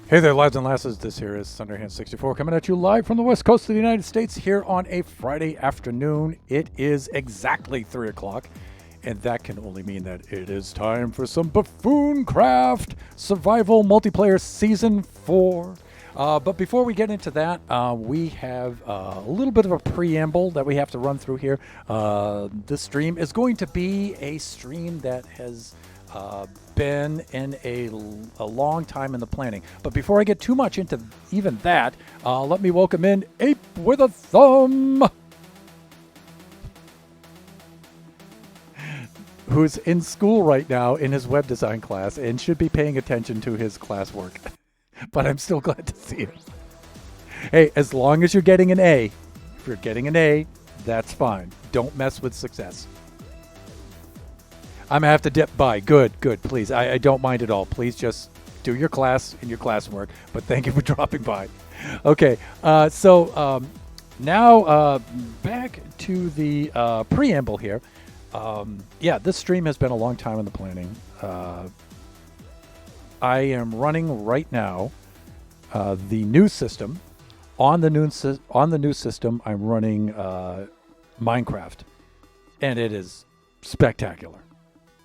Hey there, lads and lasses. This here is Thunderhand64 coming at you live from the west coast of the United States here on a Friday afternoon. It is exactly 3 o'clock, and that can only mean that it is time for some Buffooncraft Survival Multiplayer Season 4. But before we get into that, we have a little bit of a preamble that we have to run through here. This stream is going to be a stream that has been in a long time in the planning. But before I get too much into even that, let me welcome in Ape with a Thumb, who's in school right now in his web design class and should be paying attention to his classwork. But I'm still glad to see him. Hey, as long as you're getting an A, if you're getting an A, that's fine. Don't mess with success. I'm going to have to dip by. Good, please. I don't mind at all. Please just do your class and your classwork. But thank you for dropping by. Okay, so now back to the preamble here. Yeah, this stream has been a long time in the planning. I am running right now the new system. On the new system, I'm running Minecraft, and it is spectacular.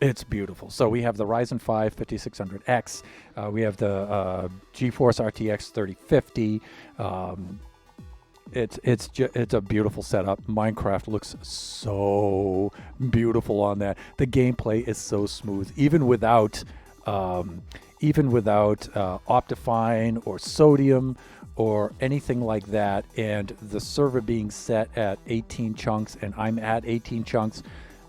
It's beautiful. So we have the Ryzen 5 5600X. We have the GeForce RTX 3050. It's a beautiful setup. Minecraft looks so beautiful on that. The gameplay is so smooth, even without Optifine or Sodium or anything like that. And the server being set at 18 chunks, and I'm at 18 chunks.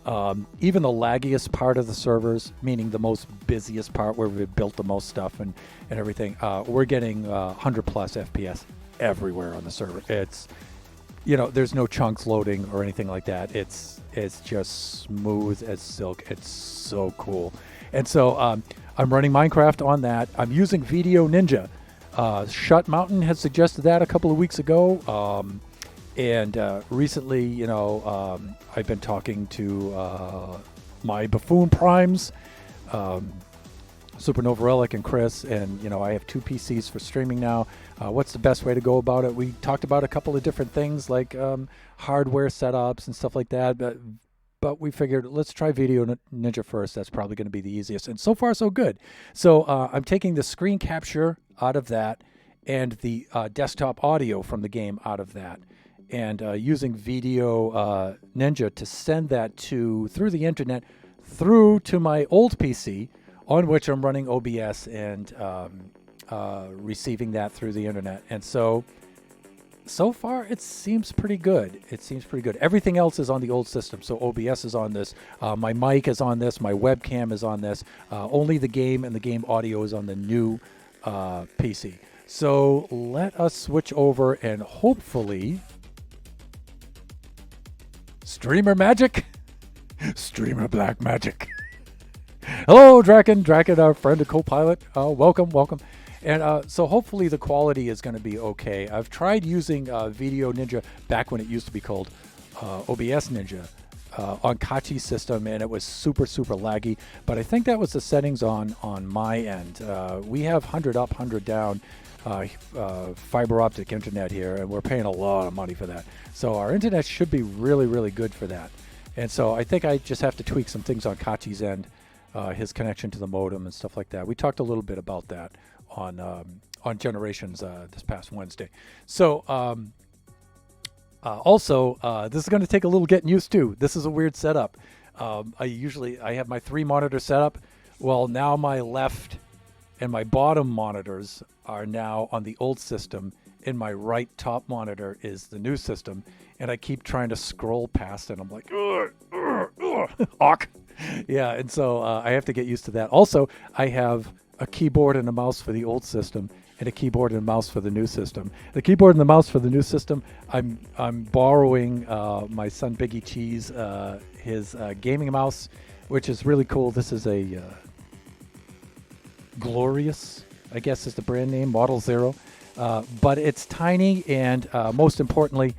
Even the laggiest part of the servers, meaning the most busiest part where we've built the most stuff and everything, we're getting 100 plus FPS everywhere on the server. It's, there's no chunks loading or anything like that. It's just smooth as silk. It's so cool. And so I'm running Minecraft on that. I'm using Video Ninja. Shut Mountain had suggested that a couple of weeks ago. And recently, I've been talking to my Buffoon Primes, Supernova Relic and Chris, and I have 2 PCs for streaming now. What's the best way to go about it? We talked about a couple of different things like hardware setups and stuff like that, but we figured let's try Video Ninja first. That's probably going to be the easiest, and so far so good. So I'm taking the screen capture out of that and the desktop audio from the game out of that, and using Video Ninja to send that through the internet through to my old PC, on which I'm running OBS and receiving that through the internet. And so far it seems pretty good. Everything else is on the old system. So OBS is on this. My mic is on this. My webcam is on this. Only the game and the game audio is on the new PC. So let us switch over and hopefully streamer magic. Streamer black magic. Hello, Draken, our friend and co-pilot. Welcome. And so hopefully the quality is going to be okay. I've tried using Video Ninja back when it used to be called OBS Ninja on Kachi's system, and it was super laggy. But I think that was the settings on my end. We have 100 up, 100 down fiber optic internet here, and we're paying a lot of money for that. So our internet should be really good for that. And so I think I just have to tweak some things on Kachi's end, his connection to the modem and stuff like that. We talked a little bit about that on Generations this past Wednesday. So also, this is going to take a little getting used to. This is a weird setup. I have my 3 monitor setup. Well, now my left and my bottom monitors are now on the old system, and my right top monitor is the new system. And I keep trying to scroll past it. I'm like, awk. Yeah, and so I have to get used to that. Also, I have a keyboard and a mouse for the old system and a keyboard and a mouse for the new system. The keyboard and the mouse for the new system, I'm borrowing my son Biggie Cheese, his gaming mouse, which is really cool. This is a Glorious, I guess is the brand name, Model 0. But it's tiny, and most importantly,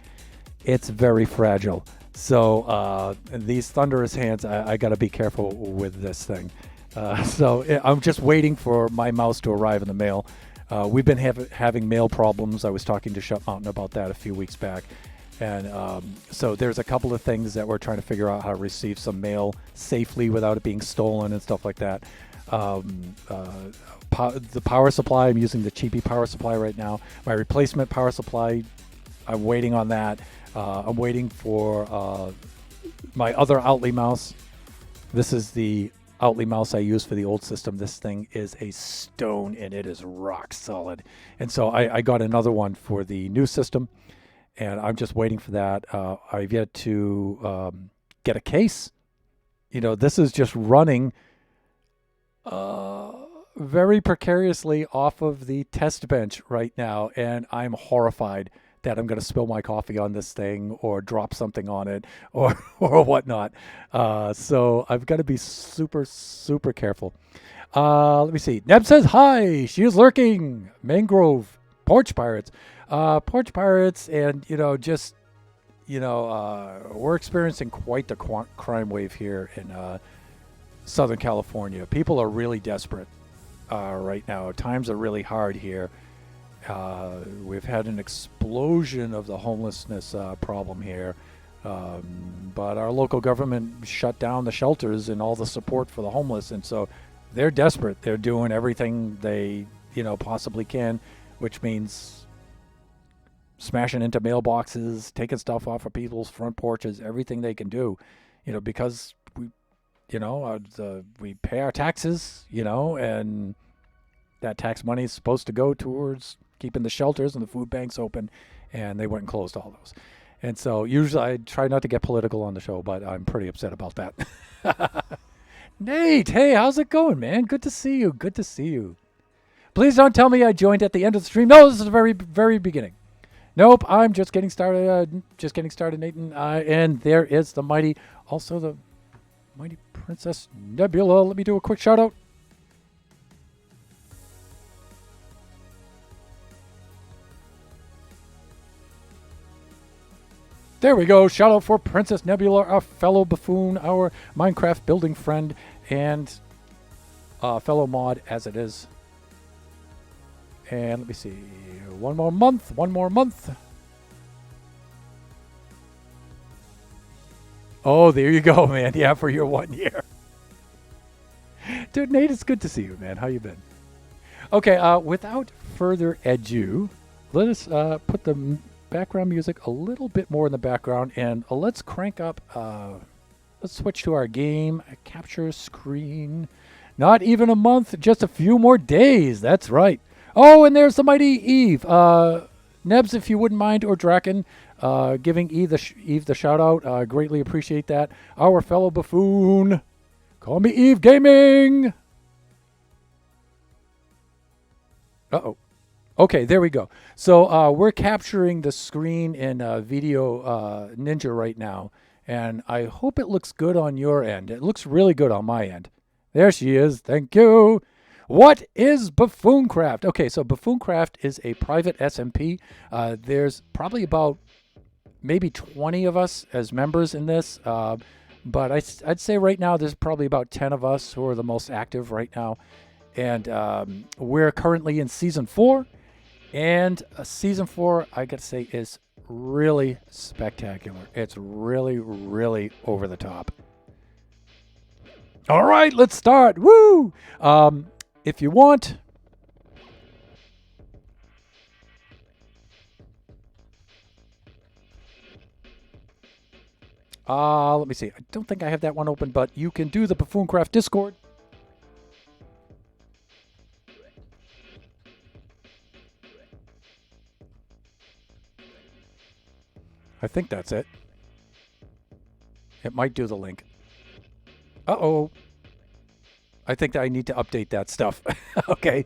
it's very fragile. So these thunderous hands, I got to be careful with this thing. So I'm just waiting for my mouse to arrive in the mail. We've been having mail problems. I was talking to Shut Mountain about that a few weeks back. And so there's a couple of things that we're trying to figure out how to receive some mail safely without it being stolen and stuff like that. The power supply, I'm using the cheapy power supply right now. My replacement power supply, I'm waiting on that. I'm waiting for my other Outley mouse. This is the Outley mouse I use for the old system. This thing is a stone, and it is rock solid. And so I got another one for the new system, and I'm just waiting for that. I've yet to get a case. This is just running very precariously off of the test bench right now, and I'm horrified that I'm going to spill my coffee on this thing or drop something on it or whatnot. So I've got to be super careful. Let me see. Neb says hi. She is lurking. Mangrove. Porch Pirates. Porch Pirates, and we're experiencing quite the crime wave here in Southern California. People are really desperate right now. Times are really hard here. We've had an explosion of the homelessness problem here, but our local government shut down the shelters and all the support for the homeless, and so they're desperate. They're doing everything they possibly can, which means smashing into mailboxes, taking stuff off of people's front porches, everything they can do, because we pay our taxes, and that tax money is supposed to go towards keeping the shelters and the food banks open, and they went and closed all those. And so usually I try not to get political on the show, but I'm pretty upset about that. Nate, hey, how's it going, man? Good to see you. Please don't tell me I joined at the end of the stream. No, this is the very, very beginning. Nope, I'm just getting started. Nathan. And there is the mighty Princess Nebula. Let me do a quick shout out. There we go. Shout out for Princess Nebula, our fellow buffoon, our Minecraft building friend, and fellow mod as it is. And let me see. One more month. Oh, there you go, man. Yeah, for your 1 year. Dude, Nate, it's good to see you, man. How you been? Okay, without further ado, let us put the background music a little bit more in the background, and let's crank up. Let's switch to our game capture screen. Not even a month, just a few more days. That's right. Oh, and there's the mighty Eve. Nebs, if you wouldn't mind, or Draken, giving Eve the shout out. Greatly appreciate that. Our fellow buffoon. Call me Eve Gaming. Uh-oh. Okay, there we go. So we're capturing the screen in Video Ninja right now, and I hope it looks good on your end. It looks really good on my end. There she is. Thank you. What is Buffooncraft? Okay, so Buffooncraft is a private SMP. There's probably about maybe 20 of us as members in this, but I'd say right now there's probably about 10 of us who are the most active right now. And we're currently in Season 4. And Season 4, I got to say, is really spectacular. It's really, really over the top. All right, let's start. Woo! If you want... let me see. I don't think I have that one open, but you can do the Buffooncraft Discord. I think that's it. It might do the link. Uh-oh. I think that I need to update that stuff. Okay.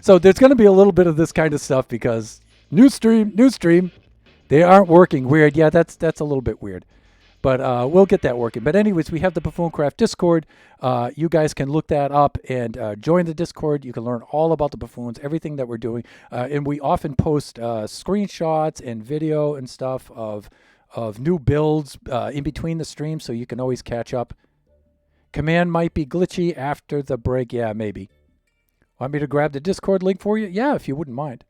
So there's going to be a little bit of this kind of stuff because new stream. They aren't working. Weird. Yeah, that's a little bit weird. But we'll get that working. But anyways, we have the Buffooncraft Discord. You guys can look that up and join the Discord. You can learn all about the buffoons, everything that we're doing. And we often post screenshots and video and stuff of new builds in between the streams, so you can always catch up. Command might be glitchy after the break. Yeah, maybe. Want me to grab the Discord link for you? Yeah, if you wouldn't mind.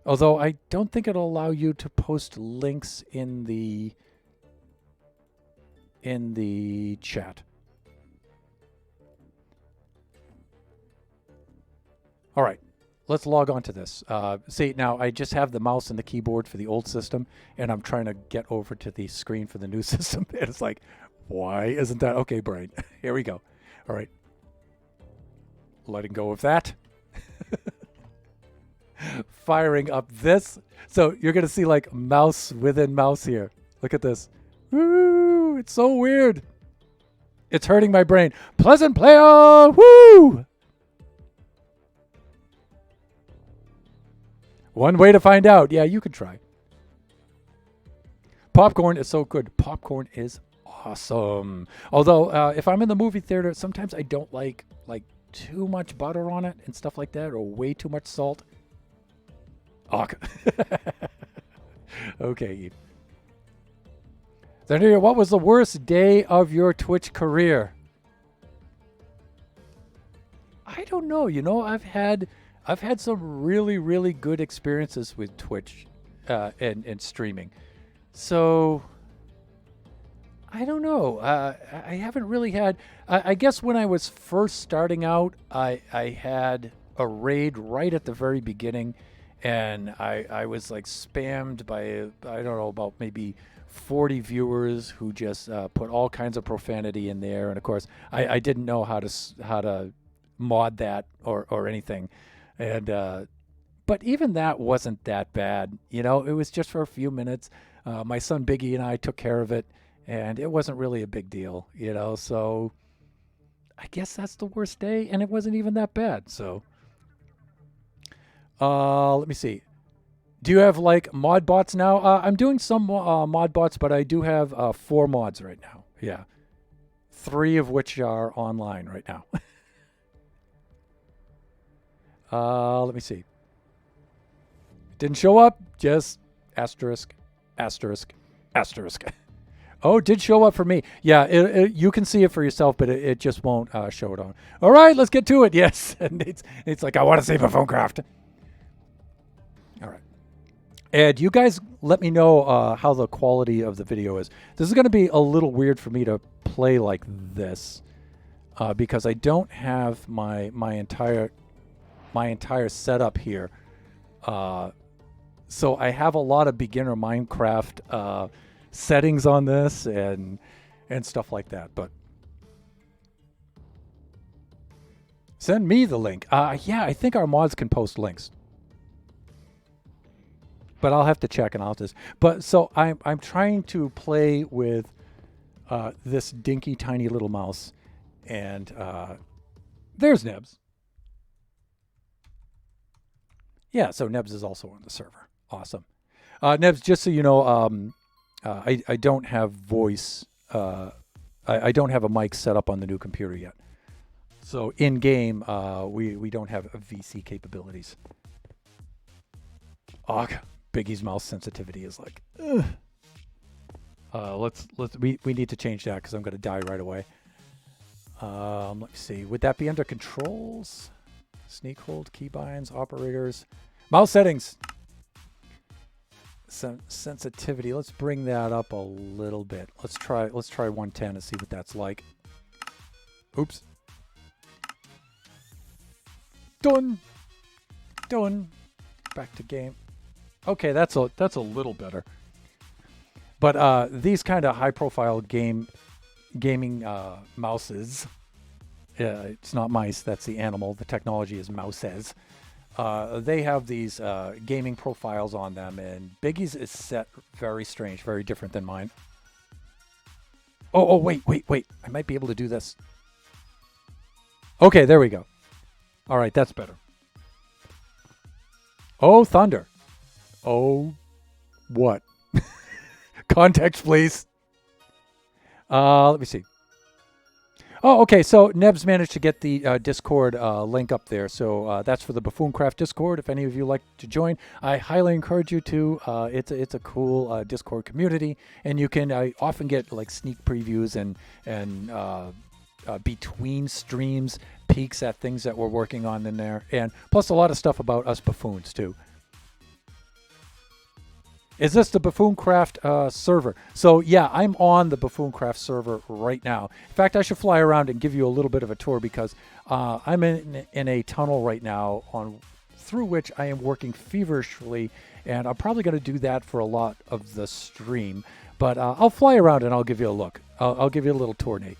Although I don't think it'll allow you to post links in the chat. All right, let's log on to this. See, now I just have the mouse and the keyboard for the old system, and I'm trying to get over to the screen for the new system. And it's like, why isn't that? Okay, brain. Here we go. All right. Letting go of that. Firing up this. So you're going to see like mouse within mouse here. Look at this. Woo! It's so weird. It's hurting my brain. Pleasant player! Woo! One way to find out. Yeah, you can try. Popcorn is so good. Popcorn is awesome. Although, if I'm in the movie theater, sometimes I don't like too much butter on it and stuff like that, or way too much salt. Okay. So, what was the worst day of your Twitch career? I don't know. You know, I've had some really, really good experiences with Twitch and streaming. So I don't know. I haven't really had. I guess when I was first starting out, I had a raid right at the very beginning. And I was like spammed by, I don't know, about maybe 40 viewers who just put all kinds of profanity in there. And of course, I didn't know how to mod that or anything. And but even that wasn't that bad. You know, it was just for a few minutes. My son Biggie and I took care of it, and it wasn't really a big deal, you know. So I guess that's the worst day, and it wasn't even that bad. So. Let me see. Do you have like mod bots now? I'm doing some mod bots, but I do have 4 mods right now. Yeah. 3 of which are online right now. Let me see. Didn't show up. Just asterisk, asterisk, asterisk. Oh, it did show up for me. Yeah, you can see it for yourself, but it just won't show it on. All right, let's get to it. Yes. And it's like, I want to see Buffooncraft. All right. And you guys let me know how the quality of the video is. This is going to be a little weird for me to play like this because I don't have my entire setup here. So I have a lot of beginner Minecraft settings on this and stuff like that. But send me the link. Yeah, I think our mods can post links. But I'll have to check and I'll just. But so I'm trying to play with this dinky tiny little mouse, and there's Nebs. Yeah, so Nebs is also on the server. Awesome. Nebs, just so you know, I don't have voice. I don't have a mic set up on the new computer yet. So in game, we don't have VC capabilities. Ugh. Biggie's mouse sensitivity is like, we need to change that because I'm going to die right away. Let's see. Would that be under controls? Sneak hold, keybinds, operators, mouse settings, sensitivity. Let's bring that up a little bit. Let's try 110 and see what that's like. Oops. Done. Back to game. Okay, that's a little better. But these kind of high-profile gaming mouses, it's not mice, that's the animal. The technology is mouses. They have these gaming profiles on them, and Biggie's is set very strange, very different than mine. Oh, wait. I might be able to do this. Okay, there we go. All right, that's better. Oh, thunder. Oh, what? Context, please. Let me see. Oh, okay. So Nebs managed to get the Discord link up there. So that's for the Buffooncraft Discord. If any of you like to join, I highly encourage you to. It's a cool Discord community, and you can often get like sneak previews and between streams peeks at things that we're working on in there, and plus a lot of stuff about us buffoons too. Is this the Buffooncraft server? So yeah, I'm on the Buffooncraft server right now. In fact, I should fly around and give you a little bit of a tour because I'm in a tunnel right now through which I am working feverishly, and I'm probably going to do that for a lot of the stream. But I'll fly around and I'll give you a look. I'll give you a little tour, Nate.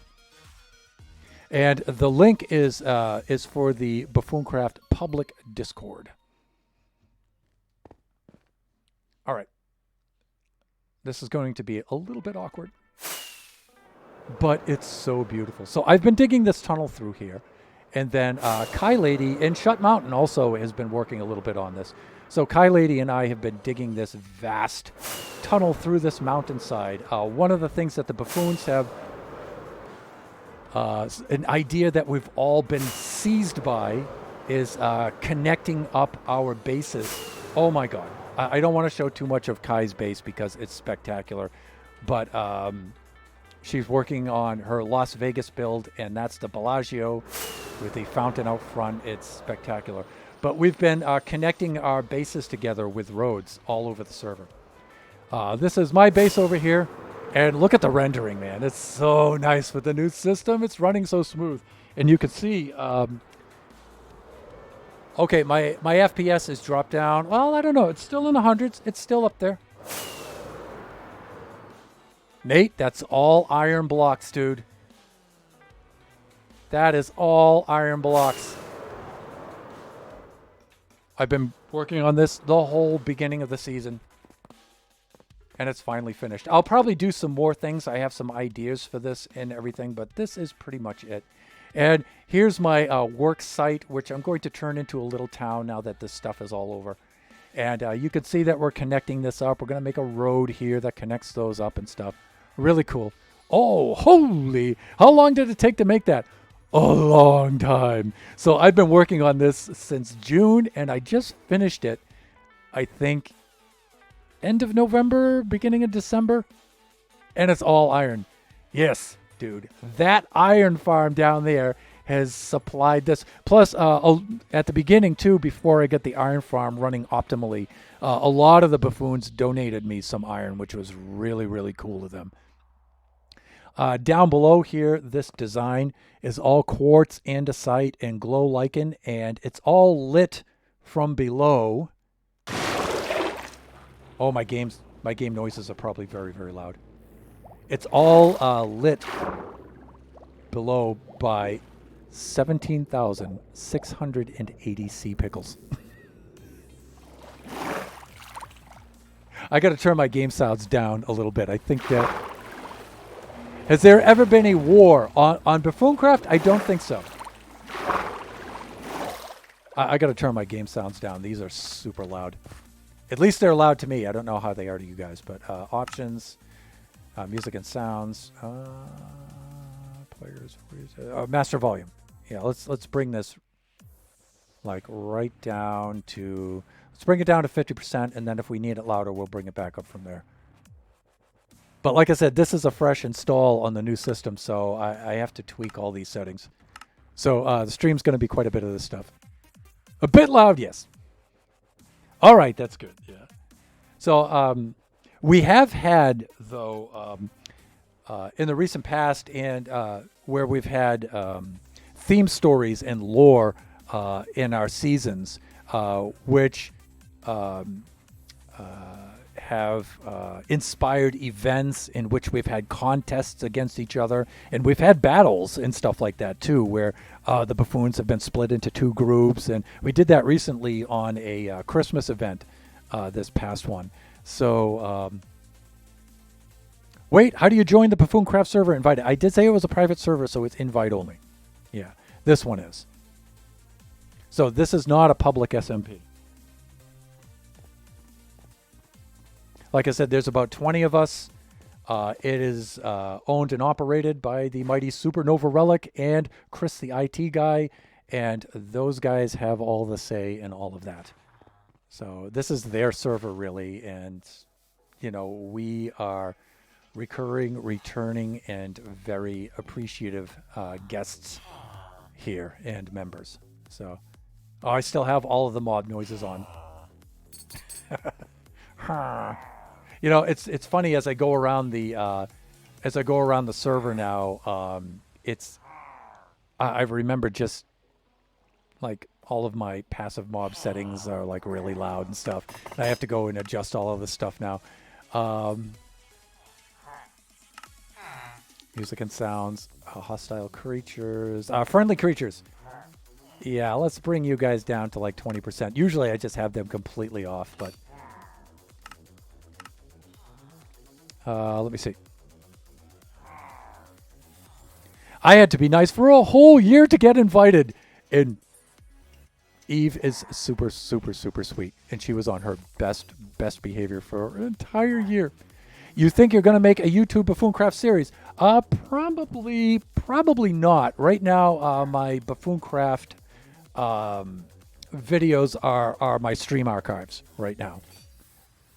And the link is for the Buffooncraft public Discord. All right. This is going to be a little bit awkward, but it's so beautiful. So I've been digging this tunnel through here, and then Kai Lady and Shut Mountain also has been working a little bit on this. So Kai Lady and I have been digging this vast tunnel through this mountainside. One of the things that the buffoons have an idea that we've all been seized by is connecting up our bases. Oh my God. I don't want to show too much of Kai's base because it's spectacular, but she's working on her Las Vegas build, and that's the Bellagio with the fountain out front. It's spectacular. But we've been connecting our bases together with roads all over the server. This is my base over here, and look at the rendering, man. It's so nice with the new system. It's running so smooth, and you can see... Okay, my FPS is dropped down. Well, I don't know. It's still in the hundreds. It's still up there. Nate, that's all iron blocks, dude. That is all iron blocks. I've been working on this the whole beginning of the season, and it's finally finished. I'll probably do some more things. I have some ideas for this and everything, but this is pretty much it. And here's my work site, which I'm going to turn into a little town now that this stuff is all over. And you can see that we're connecting this up. We're going to make a road here that connects those up and stuff. Really cool. Oh, holy. How long did it take to make that? A long time. So I've been working on this since June, and I just finished it, I think, end of November, beginning of December, and it's all iron. Yes, dude, that iron farm down there has supplied this. Plus, at the beginning too, before I get the iron farm running optimally, a lot of the buffoons donated me some iron, which was really, really cool of them. Down below here, this design is all quartz, andesite, and glow lichen, and it's all lit from below. Oh, my game noises are probably very, very loud. It's all lit below by 17,680 sea pickles. I got to turn my game sounds down a little bit. I think that... Has there ever been a war on Buffooncraft? I don't think so. I got to turn my game sounds down. These are super loud. At least they're loud to me. I don't know how they are to you guys, but options, music and sounds, players, master volume. Yeah, let's bring this like right down to, let's bring it down to 50%, and then if we need it louder, we'll bring it back up from there. But like I said, this is a fresh install on the new system, so I have to tweak all these settings. So the stream's going to be quite a bit of this stuff. A bit loud, yes. All right, that's good. Yeah. So we have had, though, in the recent past, and where we've had theme stories and lore in our seasons, which have inspired events in which we've had contests against each other, and we've had battles and stuff like that too, where the buffoons have been split into two groups, and we did that recently on a Christmas event, this past one. So wait, how do you join the Buffooncraft server? Invite. I did say it was a private server, so it's invite only. Yeah, this one is. So this is not a public SMP. Like I said, there's about 20 of us. It is owned and operated by the mighty Supernova Relic and Chris, the IT guy, and those guys have all the say in all of that. So this is their server, really, and, you know, we are recurring, returning, and very appreciative guests here and members. So I still have all of the mob noises on. You know, it's funny as I go around the server now. I've remembered just like all of my passive mob settings are like really loud and stuff. And I have to go and adjust all of this stuff now. Music and sounds, hostile creatures, friendly creatures. Yeah, let's bring you guys down to like 20%. Usually I just have them completely off, but let me see. I had to be nice for a whole year to get invited. And Eve is super, super, super sweet. And she was on her best behavior for an entire year. You think you're going to make a YouTube Buffooncraft series? Probably not. Right now, my Buffooncraft videos are my stream archives right now.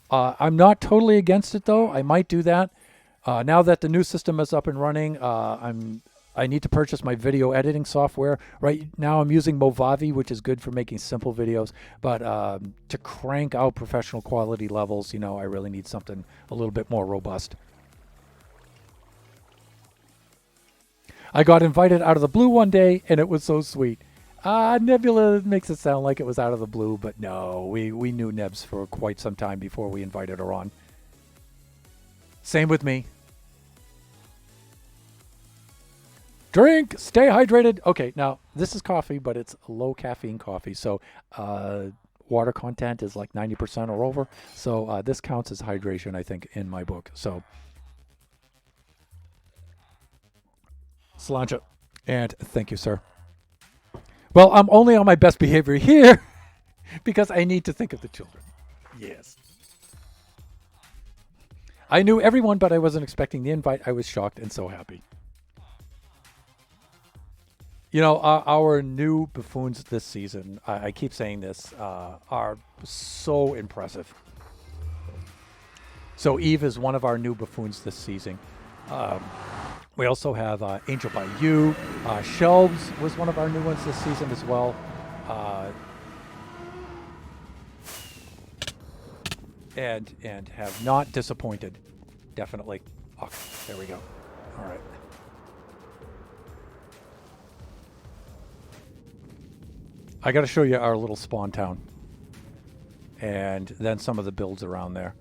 I'm not totally against it, though. I might do that. Now that the new system is up and running, I need to purchase my video editing software. Right now I'm using Movavi, which is good for making simple videos. But to crank out professional quality levels, you know, I really need something a little bit more robust. I got invited out of the blue one day, and it was so sweet. Nebula makes it sound like it was out of the blue, but no, we knew Nebs for quite some time before we invited her on. Same with me. Drink, stay hydrated. Okay, now this is coffee, but it's low caffeine coffee, so water content is like 90% or over. So this counts as hydration, I think, in my book. So Slancha, and thank you, sir. Well, I'm only on my best behavior here because I need to think of the children. Yes. I knew everyone, but I wasn't expecting the invite. I was shocked and so happy. You know, our new buffoons this season, I keep saying this, are so impressive. So Eve is one of our new buffoons this season. We also have Angel by You. Shelves was one of our new ones this season as well. And have not disappointed, definitely. Oh, there we go. All right. I got to show you our little spawn town, and then some of the builds around there.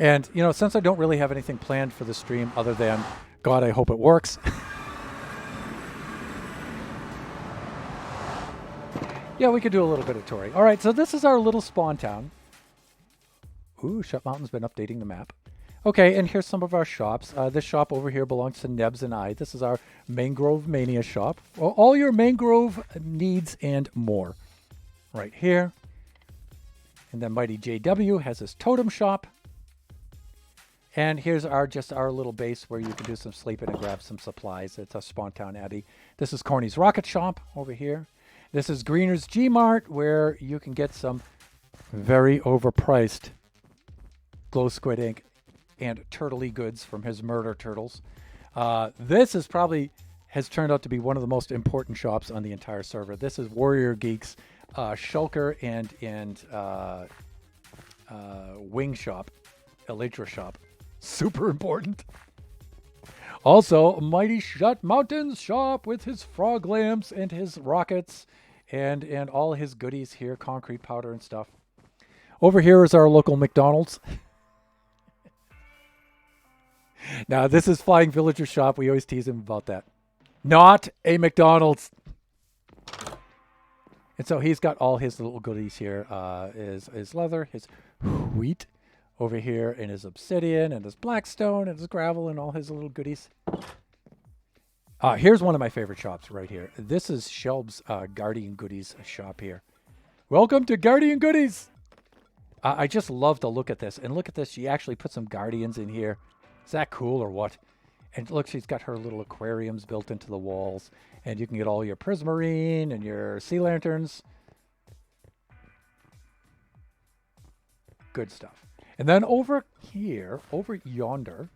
And, you know, since I don't really have anything planned for the stream other than, God, I hope it works. Yeah, we could do a little bit of touring. All right, so this is our little spawn town. Ooh, Shut Mountain's been updating the map. Okay, and here's some of our shops. This shop over here belongs to Nebs and I. This is our Mangrove Mania shop. All your mangrove needs and more. Right here. And then Mighty JW has his totem shop. And here's our little base where you can do some sleeping and grab some supplies. It's a Spawn Town Abbey. This is Corny's Rocket Shop over here. This is Greener's G-Mart, where you can get some very overpriced glow squid ink and turtley goods from his murder turtles. This is probably has turned out to be one of the most important shops on the entire server. This is Warrior Geeks, Shulker and Wing Shop, Elytra Shop. Super important. Also, Mighty Shut Mountain's shop with his frog lamps and his rockets and all his goodies here, concrete powder and stuff. Over here is our local McDonald's. Now, this is Flying Villager shop. We always tease him about that. Not a McDonald's. And so he's got all his little goodies here. His leather, his wheat over here, and his obsidian, and his blackstone, and his gravel, and all his little goodies. Here's one of my favorite shops right here. This is Shelb's Guardian Goodies shop here. Welcome to Guardian Goodies. I just love to look at this. And look at this. She actually put some Guardians in here. Is that cool or what? And look, she's got her little aquariums built into the walls. And you can get all your prismarine and your sea lanterns. Good stuff. And then over here, over yonder,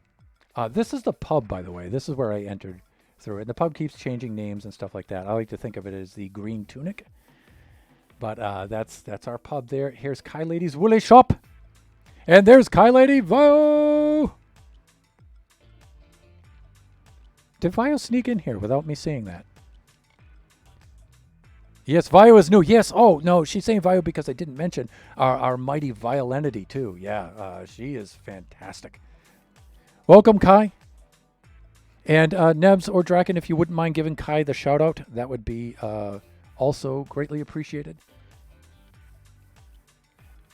this is the pub, by the way. This is where I entered through it. And the pub keeps changing names and stuff like that. I like to think of it as the Green Tunic. But that's our pub there. Here's Kai Lady's Woolly Shop. And there's Kai Lady Vio. Did Vio sneak in here without me seeing that? Yes, Vio is new. Yes. Oh, no, she's saying Vio because I didn't mention our mighty Violenity, too. Yeah, she is fantastic. Welcome, Kai. And Nebs or Draken, if you wouldn't mind giving Kai the shout-out, that would be also greatly appreciated.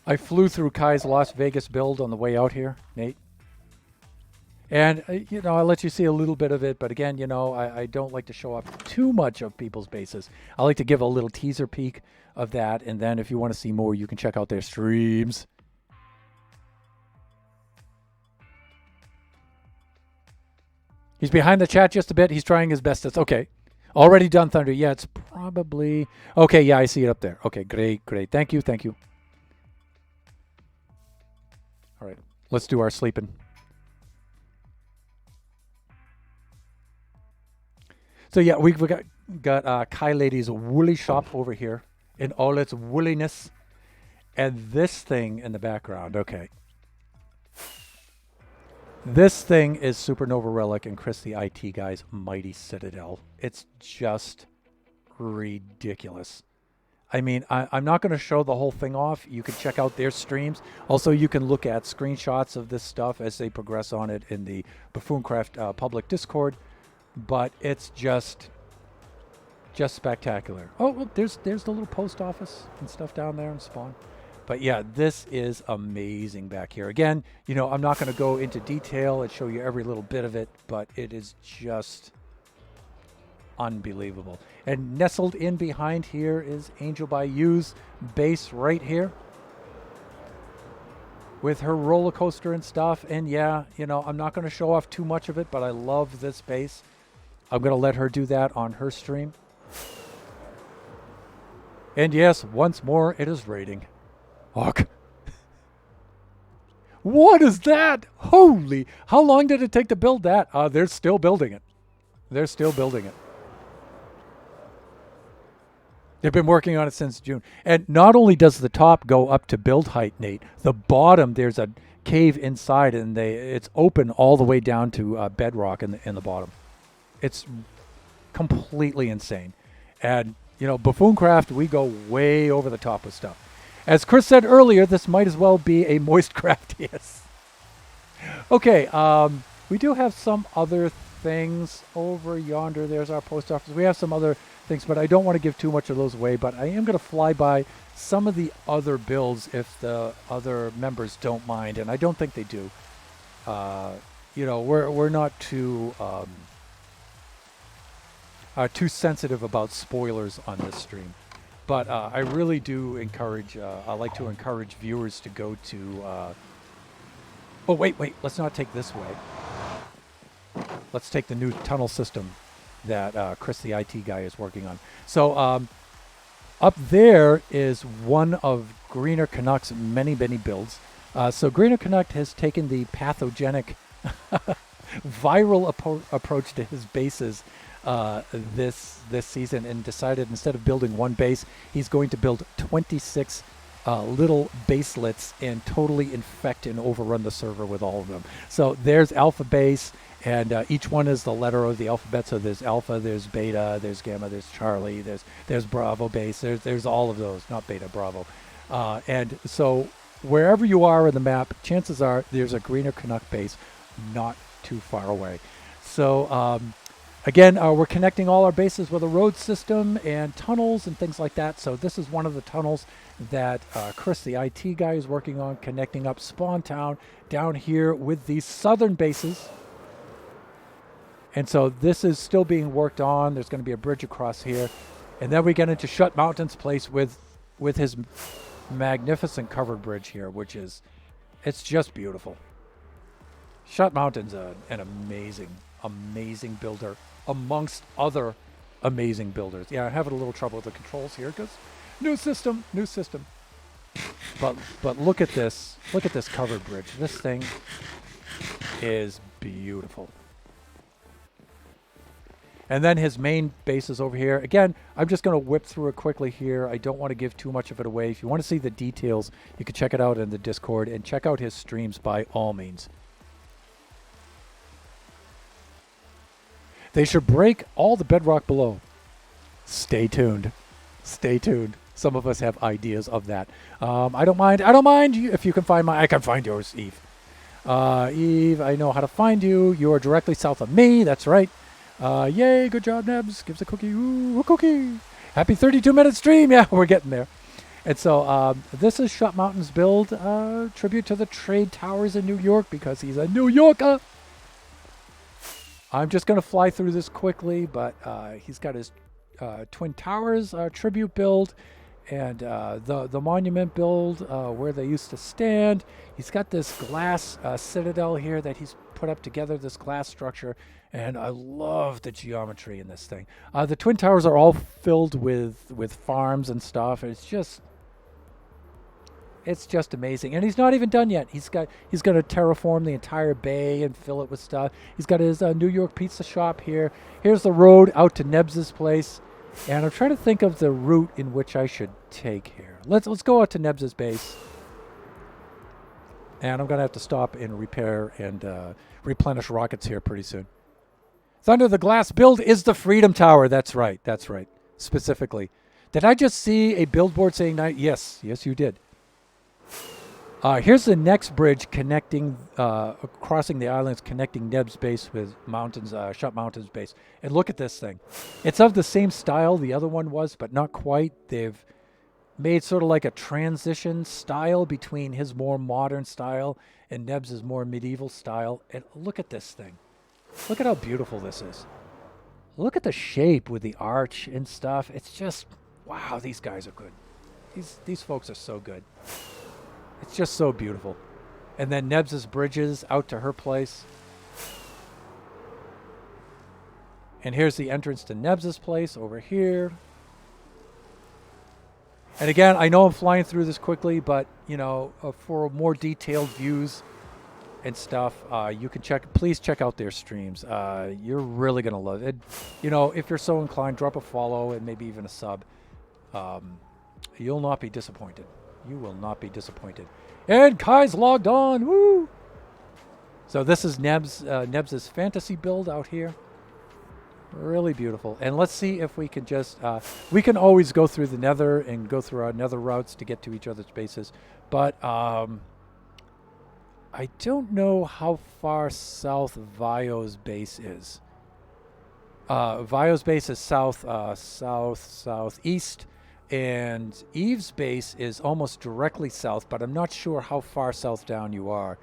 I flew through Kai's Las Vegas build on the way out here, Nate. And, you know, I'll let you see a little bit of it. But again, you know, I don't like to show off too much of people's bases. I like to give a little teaser peek of that. And then if you want to see more, you can check out their streams. He's behind the chat just a bit. He's trying his best. Okay. Already done, Thunder. Yeah, it's probably... Okay, yeah, I see it up there. Okay, great, great. Thank you, thank you. All right, let's do our sleeping. So yeah, we've got Kai Lady's Woolly Shop over here in all its woolliness. And this thing in the background, okay. This thing is Supernova Relic and Chris the IT guy's Mighty Citadel. It's just ridiculous. I mean, I'm not going to show the whole thing off. You can check out their streams. Also, you can look at screenshots of this stuff as they progress on it in the Buffooncraft public Discord. But it's just spectacular. Oh, well, there's the little post office and stuff down there in Spawn. But yeah, this is amazing back here. Again, you know, I'm not going to go into detail and show you every little bit of it, but it is just unbelievable. And nestled in behind here is Angel by You's base right here with her roller coaster and stuff. And yeah, you know, I'm not going to show off too much of it, but I love this base. I'm going to let her do that on her stream. And yes, once more, it is raiding. Hawk. What is that? Holy! How long did it take to build that? They're still building it. They're still building it. They've been working on it since June. And not only does the top go up to build height, Nate, the bottom there's a cave inside, and it's open all the way down to bedrock in the bottom. It's completely insane. And Buffooncraft, we go way over the top with stuff. As Chris said earlier, this might as well be a moist craft. Yes. Okay. We do have some other things over yonder. There's our post office. We have some other things, but I don't want to give too much of those away. But I am going to fly by some of the other builds if the other members don't mind, and I don't think they do. We're not too sensitive about spoilers on this stream, but I really do encourage. I like to encourage viewers to go to. Oh wait! Let's not take this way. Let's take the new tunnel system that Chris, the IT guy, is working on. So up there is one of Greener Canuck's many builds. So Greener Canuck has taken the pathogenic, viral approach to his bases this season and decided instead of building one base, he's going to build 26 little baselets and totally infect and overrun the server with all of them. So there's Alpha Base. And each one is the letter of the alphabet. So there's Alpha, there's Beta, there's Gamma, there's Charlie, there's Bravo base. There's all of those, not Beta, Bravo. And so wherever you are in the map, chances are there's a Greener Canuck base not too far away. So again, we're connecting all our bases with a road system and tunnels and things like that. So this is one of the tunnels that Chris, the IT guy, is working on, connecting up Spawn Town down here with these southern bases. And so this is still being worked on. There's going to be a bridge across here. And then we get into Shut Mountain's place with his magnificent covered bridge here, which is, it's just beautiful. Shut Mountain's an amazing builder amongst other amazing builders. Yeah, I'm having a little trouble with the controls here because new system. But look at this covered bridge. This thing is beautiful. And then his main base is over here. Again, I'm just going to whip through it quickly here. I don't want to give too much of it away. If you want to see the details, you can check it out in the Discord and check out his streams by all means. They should break all the bedrock below. Stay tuned. Some of us have ideas of that. I don't mind if you can find I can find yours, Eve. Eve, I know how to find you. You are directly south of me. That's right. Yay, good job, Nebs. Gives a cookie. Ooh, a cookie. Happy 32-minute stream. Yeah, we're getting there. And so this is Shut Mountain's build, tribute to the trade towers in New York because he's a New Yorker. I'm just going to fly through this quickly, but he's got his Twin Towers tribute build and the monument build where they used to stand. He's got this glass citadel here that he's put up together, this glass structure. And I love the geometry in this thing. The Twin Towers are all filled with farms and stuff. It's just amazing. And he's not even done yet. He's going to terraform the entire bay and fill it with stuff. He's got his New York pizza shop here. Here's the road out to Nebs's place. And I'm trying to think of the route in which I should take here. Let's go out to Nebs's base. And I'm going to have to stop and repair and replenish rockets here pretty soon. Thunder the Glass build is the Freedom Tower. That's right. Specifically. Did I just see a billboard saying night? Yes, you did. Here's the next bridge connecting, crossing the islands, connecting Neb's base with Shut Mountain's base. And look at this thing. It's of the same style the other one was, but not quite. They've made sort of like a transition style between his more modern style and Neb's more medieval style. And look at this thing. Look at how beautiful this is. Look at the shape with the arch and stuff. It's just, wow, these guys are good. These folks are so good. It's just so beautiful. And then Nebs's bridges out to her place. And here's the entrance to Nebs's place over here. And again, I know I'm flying through this quickly, but, for more detailed views and stuff, you can please check out their streams. You're really going to love it. You know, if you're so inclined, drop a follow and maybe even a sub. You'll not be disappointed. You will not be disappointed. And Kai's logged on. Woo! So this is Nebs' fantasy build out here. Really beautiful. And let's see if we can just... we can always go through the nether and go through our nether routes to get to each other's bases. But I don't know how far south Vio's base is. Vio's base is southeast. And Eve's base is almost directly south, but I'm not sure how far south down you are.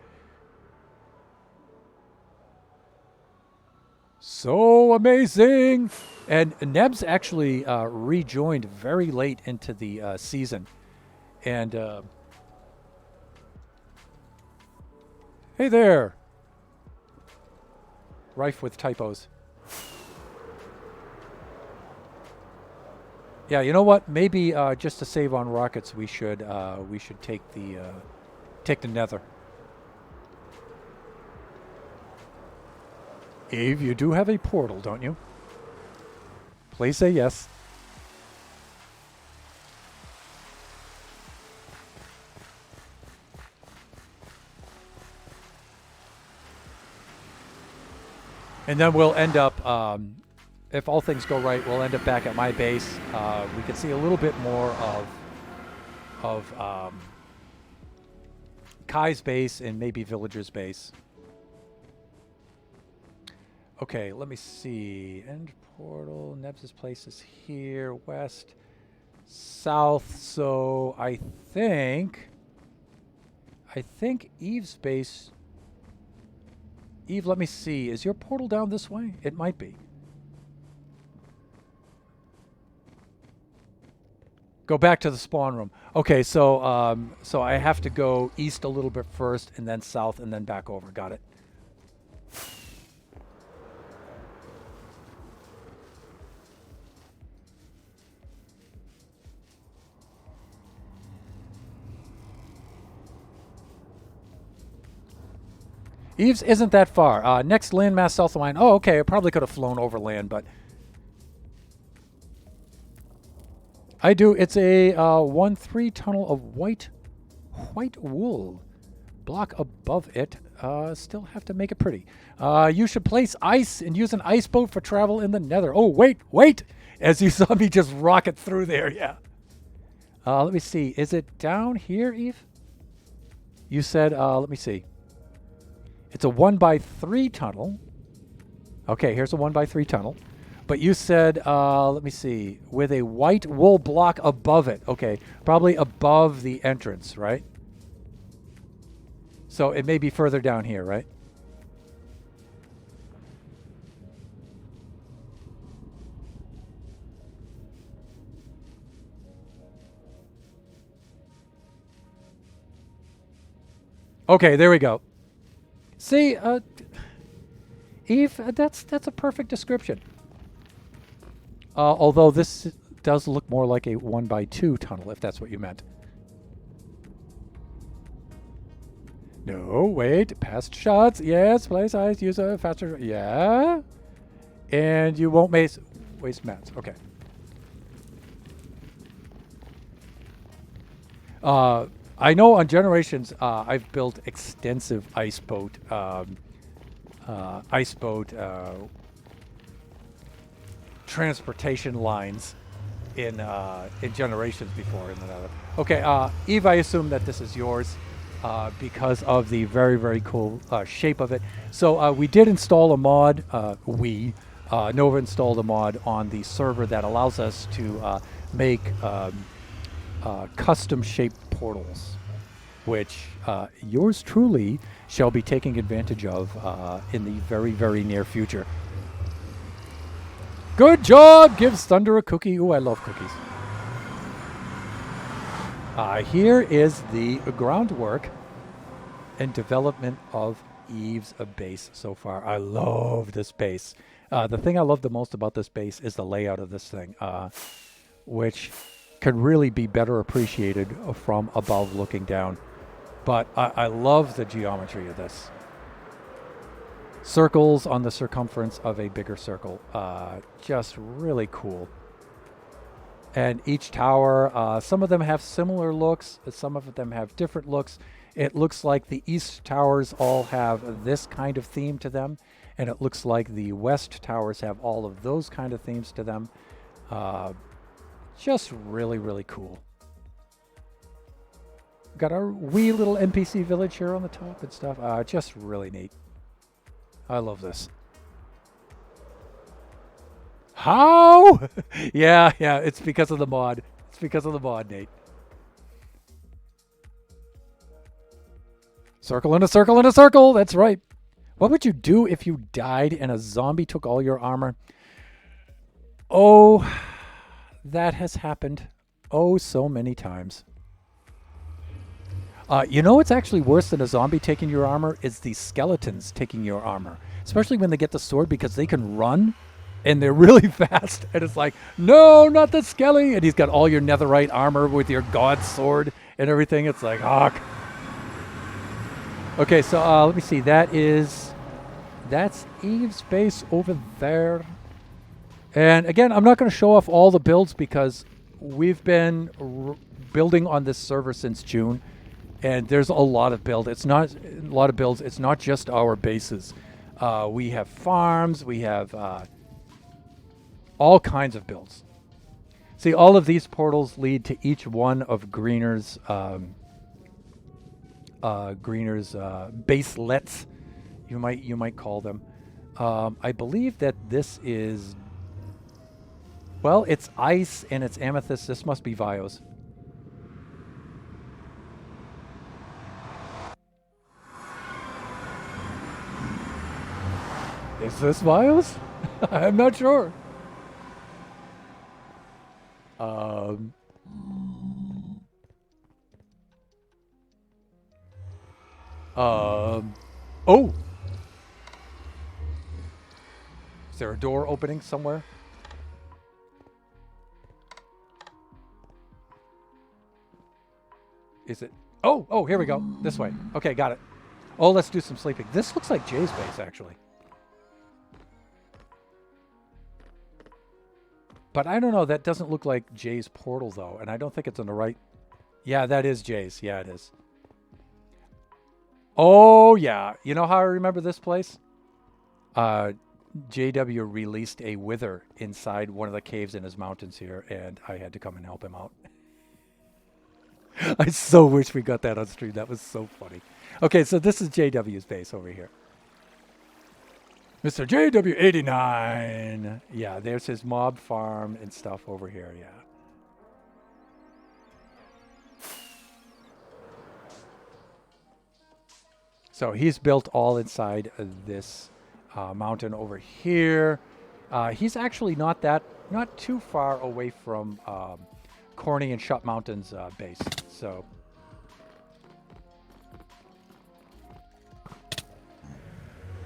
So amazing! And Nebs actually rejoined very late into the season. And hey there! Rife with typos. Yeah, you know what? Maybe just to save on rockets, we should take the nether. Eve, you do have a portal, don't you? Please say yes. And then we'll end up, if all things go right, we'll end up back at my base. We can see a little bit more of Kai's base and maybe Villager's base. Okay, let me see. End portal. Nebs' place is here. West. South. So I think Eve's base... Eve, let me see. Is your portal down this way? It might be. Go back to the spawn room. Okay, so so I have to go east a little bit first, and then south, and then back over. Got it. Eves isn't that far. Next landmass south of mine. Oh, okay. I probably could have flown over land, but I do. It's a 1-3 tunnel of white wool. Block above it. Still have to make it pretty. You should place ice and use an ice boat for travel in the nether. Oh, wait! As you saw me just rocket through there, yeah. Let me see. Is it down here, Eve? You said, let me see. It's a 1x3 tunnel. Okay, here's a 1x3 tunnel. But you said, let me see, with a white wool block above it. Okay, probably above the entrance, right? So it may be further down here, right? Okay, there we go. See, Eve, that's a perfect description. Although this does look more like a 1x2 tunnel, if that's what you meant. No, wait, past shots. Yes, place ice, use a faster. Yeah. And you won't waste mats. Okay. I know on Generations, I've built extensive ice boat transportation lines in Generations before in the Nether. Okay, Eve, I assume that this is yours because of the very, very cool shape of it. So we did install a mod. Nova installed a mod on the server that allows us to make custom-shaped portals, which yours truly shall be taking advantage of in the very, very near future. Good job! Gives Thunder a cookie. Ooh, I love cookies. Here is the groundwork and development of Eve's base so far. I love this base. The thing I love the most about this base is the layout of this thing, which can really be better appreciated from above looking down. But I love the geometry of this. circles on the circumference of a bigger circle. Just really cool. And each tower, some of them have similar looks, some of them have different looks. It looks like the east towers all have this kind of theme to them, and it looks like the west towers have all of those kind of themes to them. Just really, really cool. Got our wee little NPC village here on the top and stuff. Just really neat. I love this. How? yeah, it's because of the mod. It's because of the mod, Nate. Circle in a circle in a circle. That's right. What would you do if you died and a zombie took all your armor? Oh, that has happened. Oh, so many times. You know what's actually worse than a zombie taking your armor is the skeletons taking your armor. Especially when they get the sword, because they can run and they're really fast. And it's like, no, not the skelly. And he's got all your netherite armor with your god sword and everything. It's like, ah. Okay, so let me see. That's Eve's base over there. And again, I'm not going to show off all the builds because we've been building on this server since June. And there's a lot of builds. It's not a lot of builds. It's not just our bases. We have farms. We have all kinds of builds. See, all of these portals lead to each one of Greener's baselets. You might call them. I believe that this is, well, it's ice and it's amethyst. This must be Vios. Is this Vios? I'm not sure. Oh! Is there a door opening somewhere? Is it? Oh, here we go. This way. Okay, got it. Oh, let's do some sleeping. This looks like Jay's base, actually. But I don't know. That doesn't look like Jay's portal, though. And I don't think it's on the right. Yeah, that is Jay's. Yeah, it is. Oh, yeah. You know how I remember this place? JW released a wither inside one of the caves in his mountains here, and I had to come and help him out. I so wish we got that on stream. That was so funny. Okay, so this is JW's base over here. Mr. JW89. Yeah, there's his mob farm and stuff over here, yeah. So he's built all inside of this mountain over here. He's actually not too far away from Corny and Shut Mountain's base. So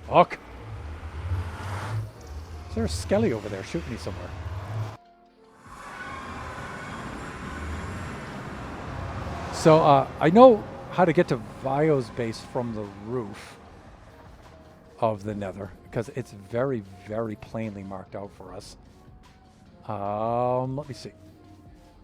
fuck. Is there a skelly over there shooting me somewhere? So I know how to get to Vio's base from the roof of the nether, because it's very, very plainly marked out for us. Let me see.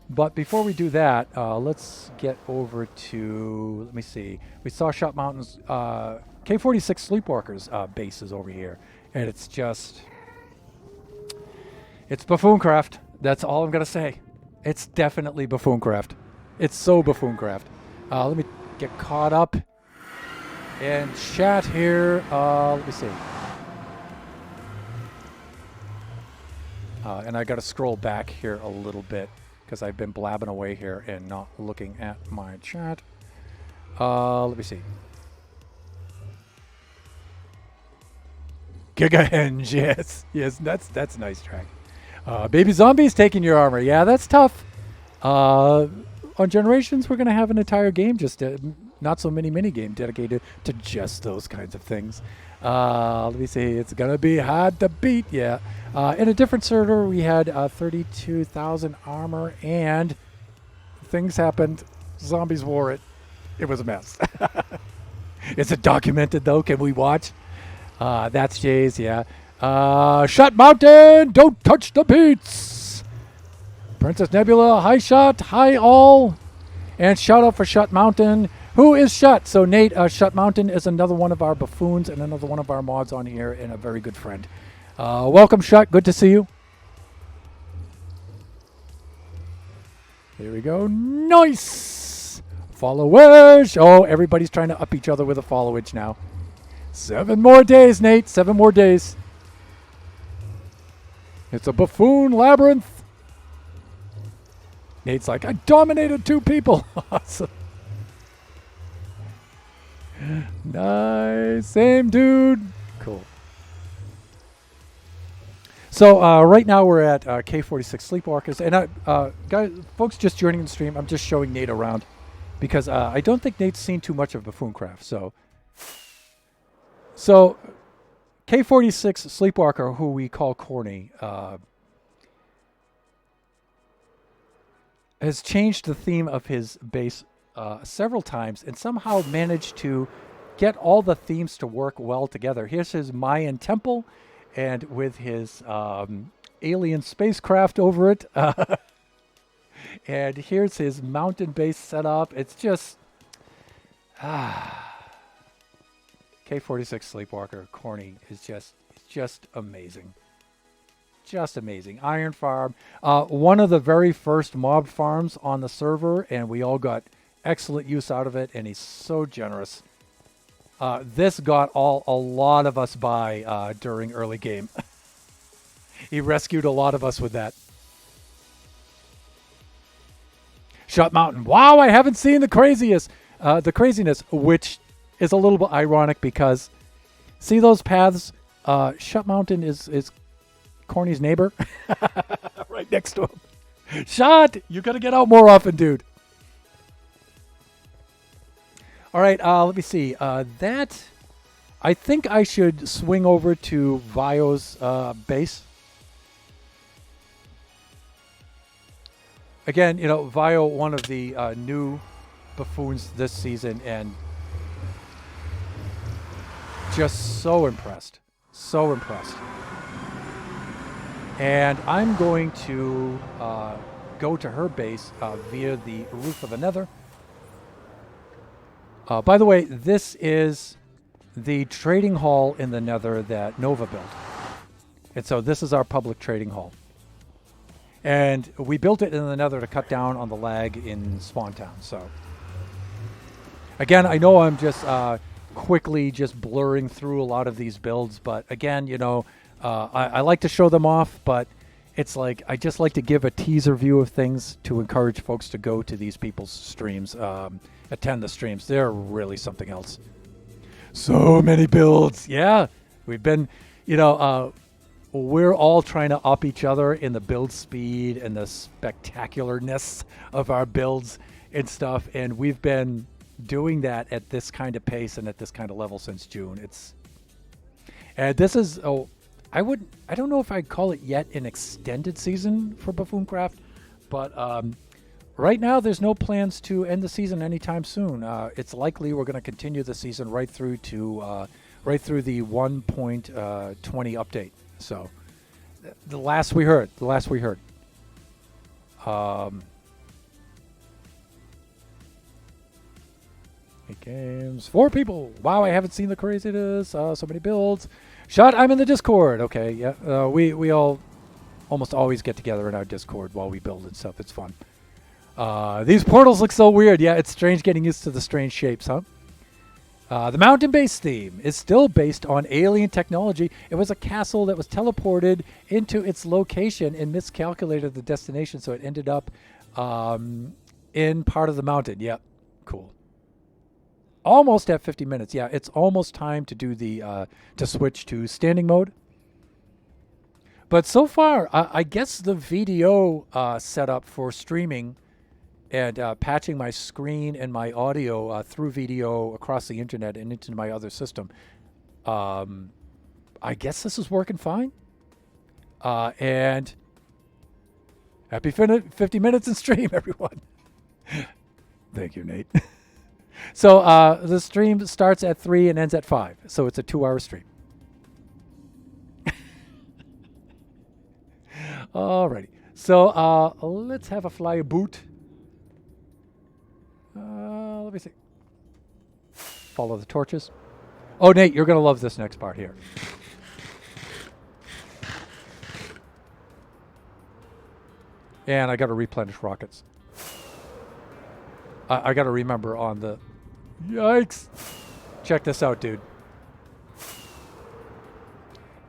But before we do that, let's get over to, let me see. We saw Shot Mountain's K46 Sleepwalkers base is over here. And it's just, it's Buffooncraft. That's all I'm going to say. It's definitely Buffooncraft. It's so Buffooncraft. Let me get caught up and chat here. Let me see. And I got to scroll back here a little bit because I've been blabbing away here and not looking at my chat. Let me see. Gigahenge, yes. Yes, that's a nice track. Baby Zombies taking your armor. Yeah, that's tough. On Generations, we're going to have an entire game, just not so many mini-game dedicated to just those kinds of things. Let me see. It's going to be hard to beat, yeah. In a different server, we had 32,000 armor, and things happened. Zombies wore it. It was a mess. Is it documented, though? Can we watch? That's Jay's, yeah. Shot Mountain, don't touch the beats. Princess Nebula, hi Shot, hi all. And shout out for Shut Mountain. Who is Shut? So Nate, Shut Mountain is another one of our buffoons and another one of our mods on here and a very good friend. Welcome, Shut. Good to see you. Here we go. Nice. Followers. Oh, everybody's trying to up each other with a followage now. 7 more days, Nate. 7 more days. It's a buffoon labyrinth. Nate's like, I dominated 2 people. Awesome. Nice. Same dude. Cool. So right now we're at K46 Sleepwalkers. And guys, folks just joining the stream, I'm just showing Nate around because I don't think Nate's seen too much of Buffooncraft. So K46 Sleepwalker, who we call Corny, has changed the theme of his base several times and somehow managed to get all the themes to work well together. Here's his Mayan temple and with his alien spacecraft over it. And here's his mountain base setup. It's just... K46 Sleepwalker, Corny, is just amazing. Just amazing. Iron Farm, one of the very first mob farms on the server, and we all got excellent use out of it, and he's so generous. This got a lot of us by during early game. He rescued a lot of us with that. Shut Mountain. Wow, I haven't seen the craziness, which is a little bit ironic because see those paths? Shut Mountain is Corny's neighbor. Right next to him. Shut! You gotta get out more often, dude. All right, let me see. That, I think I should swing over to Vio's base. Again, you know, Vio, one of the new buffoons this season, and just so impressed. So impressed. And I'm going to go to her base via the roof of the Nether. By the way, this is the trading hall in the Nether that Nova built. And so this is our public trading hall. And we built it in the Nether to cut down on the lag in Spawn Town. So again, I know I'm just quickly just blurring through a lot of these builds, but again, you know, I like to show them off, but it's like I just like to give a teaser view of things to encourage folks to go to these people's streams, attend the streams. They're really something else. So many builds. Yeah, we've been, you know, we're all trying to up each other in the build speed and the spectacularness of our builds and stuff, and we've been doing that at this kind of pace and at this kind of level since June. And this is I don't know if I'd call it yet an extended season for Buffooncraft, but right now there's no plans to end the season anytime soon. It's likely we're going to continue the season right through the 1.20 update. So the last we heard. Games. 4 people. Wow, I haven't seen the craziness. So many builds. Shot, I'm in the Discord. Okay, yeah. We all almost always get together in our Discord while we build and stuff. It's fun. These portals look so weird. Yeah, it's strange getting used to the strange shapes, huh? The mountain base theme is still based on alien technology. It was a castle that was teleported into its location and miscalculated the destination, so it ended up in part of the mountain. Yep, cool. Almost at 50 minutes. Yeah, it's almost time to do the to switch to standing mode. But so far, I guess the VDO setup for streaming and patching my screen and my audio through VDO across the internet and into my other system, I guess this is working fine. And happy 50 minutes in stream, everyone. Thank you, Nate. So the stream starts at 3 and ends at 5. So it's a 2-hour stream. Alrighty. So let's have a fly boot. Let me see. Follow the torches. Oh, Nate, you're going to love this next part here. And I got to replenish rockets. I got to remember on the... Yikes. Check this out, dude.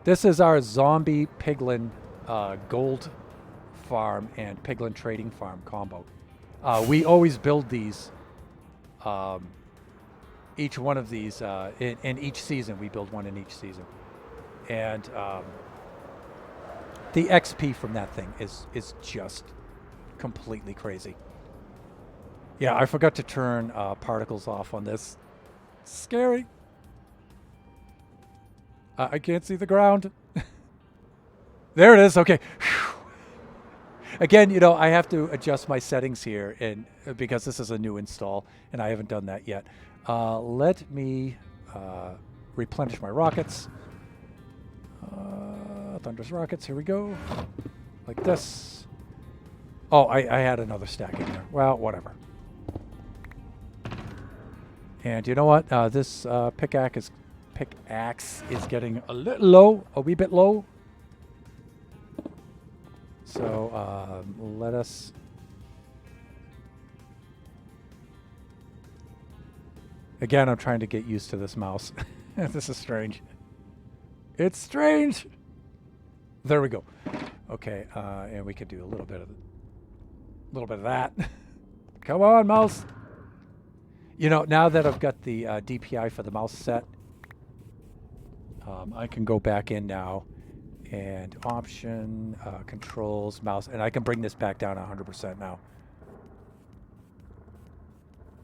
This is our zombie piglin gold farm and piglin trading farm combo. We always build these. Each one of these in each season. We build one in each season. And the XP from that thing is just completely crazy. Yeah, I forgot to turn particles off on this. Scary. I can't see the ground. There it is. Okay. Whew. Again, you know, I have to adjust my settings here because this is a new install, and I haven't done that yet. Let me replenish my rockets. Thunderous rockets. Here we go. Like this. Oh, I had another stack in there. Well, whatever. And you know what? This pickaxe is getting a little low, a wee bit low. So let us... Again, I'm trying to get used to this mouse. This is strange. It's strange. There we go. Okay, and we could do a little bit of that. Come on, mouse. You know, now that I've got the DPI for the mouse set, I can go back in now and option, controls, mouse, and I can bring this back down 100% now.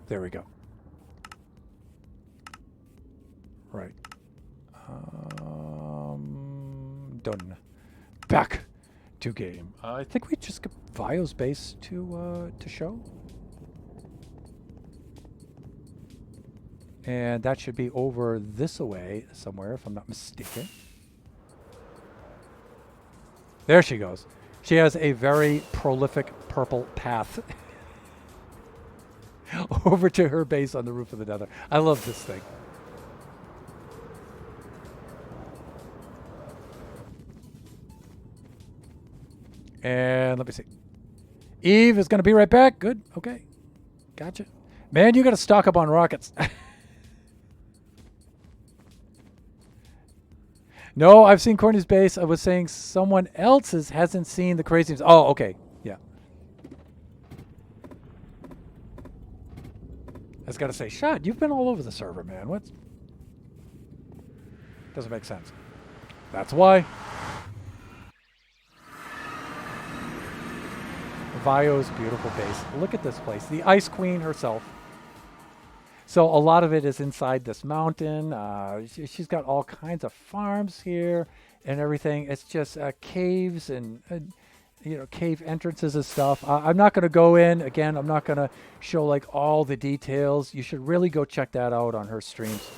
There we go. Right. Done. Back to game. I think we just got Vio's base to show. And that should be over this away somewhere, if I'm not mistaken. There she goes. She has a very prolific purple path over to her base on the roof of the Nether. I love this thing. And let me see. Eve is going to be right back. Good. Okay. Gotcha. Man, you got to stock up on rockets. No, I've seen Corny's base. I was saying someone else's hasn't seen the crazy... Oh, okay. Yeah. I was going to say, Shad, you've been all over the server, man. What? Doesn't make sense. That's why. Vio's beautiful base. Look at this place. The Ice Queen herself. So a lot of it is inside this mountain. She's got all kinds of farms here and everything. It's just caves and you know, cave entrances and stuff. I'm not going to go in. Again, I'm not going to show like all the details. You should really go check that out on her streams.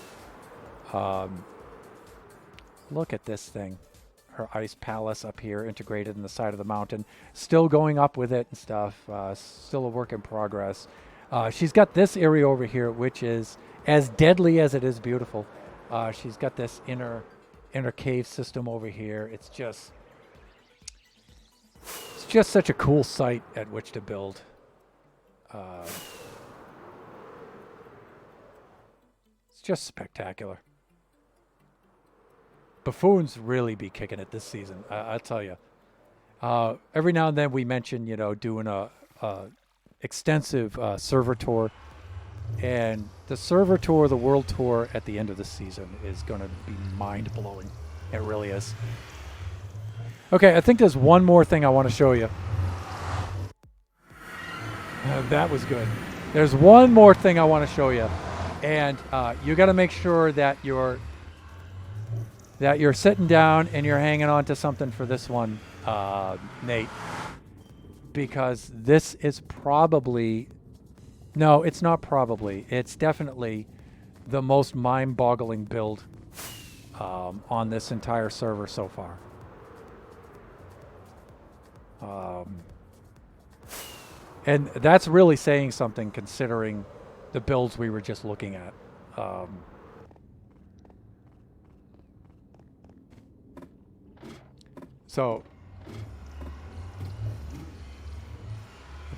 Look at this thing. Her ice palace up here integrated in the side of the mountain. Still going up with it and stuff. Still a work in progress. She's got this area over here, which is as deadly as it is beautiful. She's got this inner cave system over here. It's just such a cool site at which to build. It's just spectacular. Buffoons really be kicking it this season. I'll tell you. Every now and then we mention, you know, doing a extensive server tour, and the server tour, the world tour at the end of the season is going to be mind-blowing. It really is. Okay, I think there's one more thing I want to show you. That was good. There's one more thing I want to show you, and you got to make sure that you're sitting down and you're hanging on to something for this one, Nate. Because this is probably... No, it's not probably. It's definitely the most mind-boggling build on this entire server so far. Um, and that's really saying something considering the builds we were just looking at. So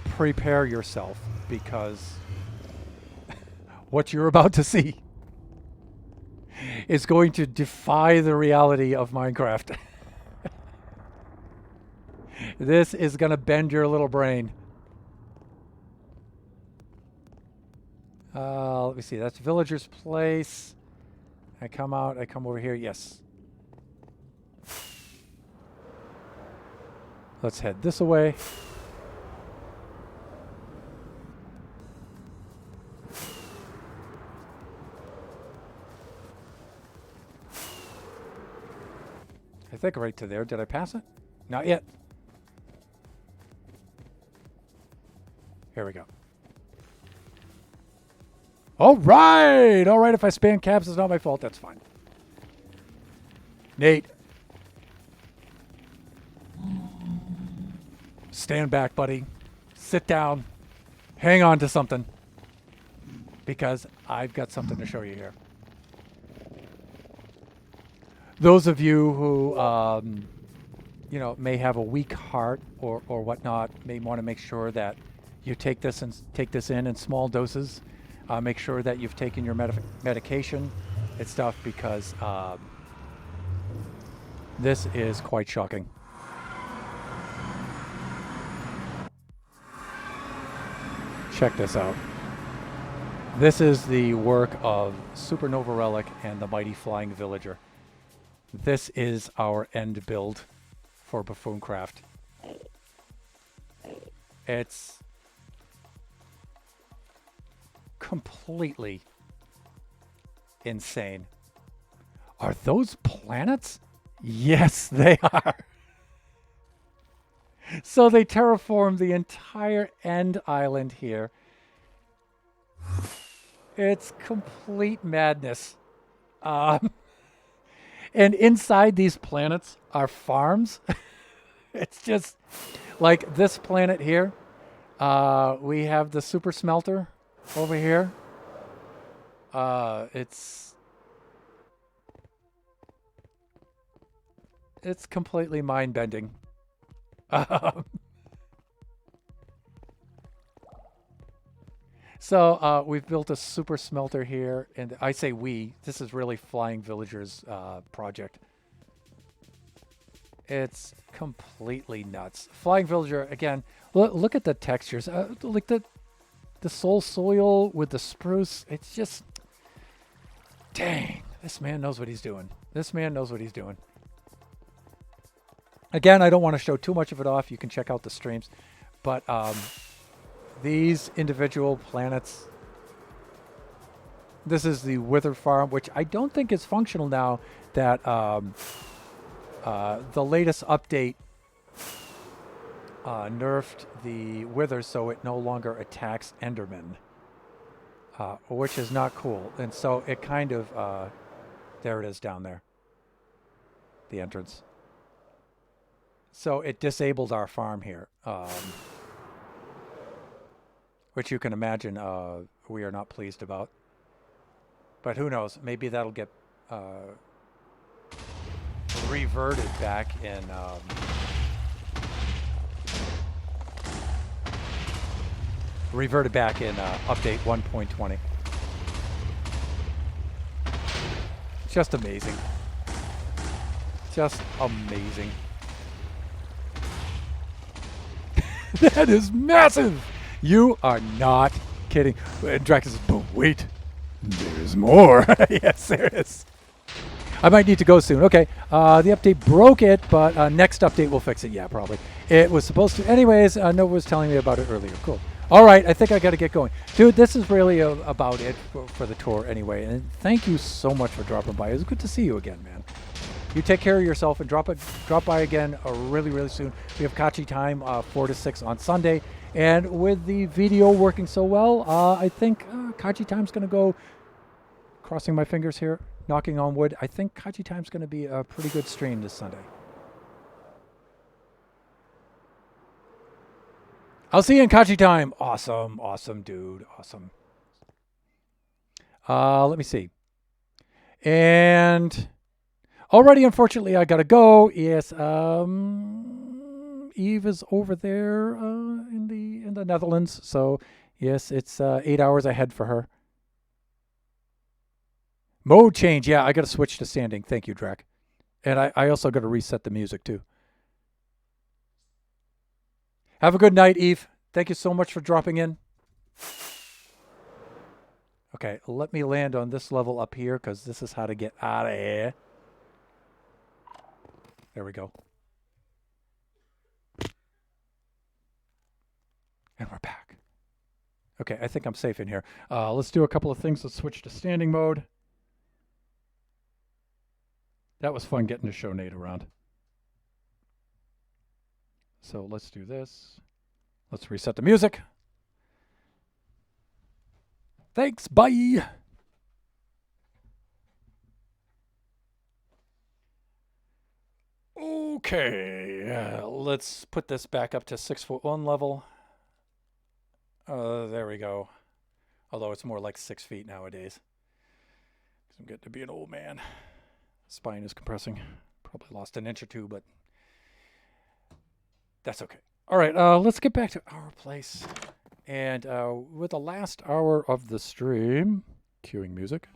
prepare yourself, because what you're about to see is going to defy the reality of Minecraft. This is going to bend your little brain. Let me see. That's Villager's Place. I come out. I come over here. Yes. Let's head this way. I think right to there. Did I pass it? Not yet. Here we go. All right. All right. If I spam caps, it's not my fault. That's fine. Nate. Stand back, buddy. Sit down. Hang on to something. Because I've got something to show you here. Those of you who, you know, may have a weak heart or whatnot, may want to make sure that you take this in small doses. Make sure that you've taken your medication and stuff, because this is quite shocking. Check this out. This is the work of Supernova Relic and the Mighty Flying Villager. This is our end build for Buffooncraft. It's completely insane. Are those planets? Yes, they are. So they terraformed the entire end island here. It's complete madness. And inside these planets are farms. It's just like this planet here. We have the super smelter over here. It's completely mind-bending. So we've built a super smelter here, and I say we. This is really Flying Villager's project. It's completely nuts. Flying Villager, again, look at the textures. Like the soul soil with the spruce. It's just, dang, this man knows what he's doing. This man knows what he's doing. Again, I don't want to show too much of it off. You can check out the streams. But these individual planets, this is the Wither Farm, which I don't think is functional now that the latest update nerfed the Wither so it no longer attacks Endermen, which is not cool. And so it kind of, there it is down there, the entrance. So it disabled our farm here, which you can imagine we are not pleased about. But who knows? Maybe that'll get reverted back in update 1.20. Just amazing. Just amazing. That is massive. You are not kidding. And Drax says, but wait, there's more. Yes, there is. I might need to go soon. Okay, the update broke it, but next update will fix it. Yeah, probably. It was supposed to. Anyways, Nova was telling me about it earlier. Cool. All right, I think I got to get going. Dude, this is really about it for the tour anyway. And thank you so much for dropping by. It was good to see you again, man. You take care of yourself and drop by again really, really soon. We have Kachi time 4 to 6 on Sunday. And with the video working so well, I think Kachi time's going to go, crossing my fingers here, knocking on wood. I think Kachi time's going to be a pretty good stream this Sunday. I'll see you in Kachi time. Awesome, awesome, dude. Awesome. Let me see. And already, unfortunately, I gotta go. Yes, Eve is over there in the Netherlands. So yes, it's 8 hours ahead for her. Mode change. Yeah, I gotta switch to standing. Thank you, Drac. And I also gotta reset the music too. Have a good night, Eve. Thank you so much for dropping in. Okay, let me land on this level up here because this is how to get out of here. There we go. And we're back. Okay, I think I'm safe in here. Let's do a couple of things. Let's switch to standing mode. That was fun getting to show Nate around. So let's do this. Let's reset the music. Thanks, bye. Okay, let's put this back up to 6'1" level. There we go. Although it's more like 6 feet nowadays. I'm getting to be an old man. Spine is compressing. Probably lost an inch or two, but that's okay. All right, let's get back to our place. And with the last hour of the stream, cueing music.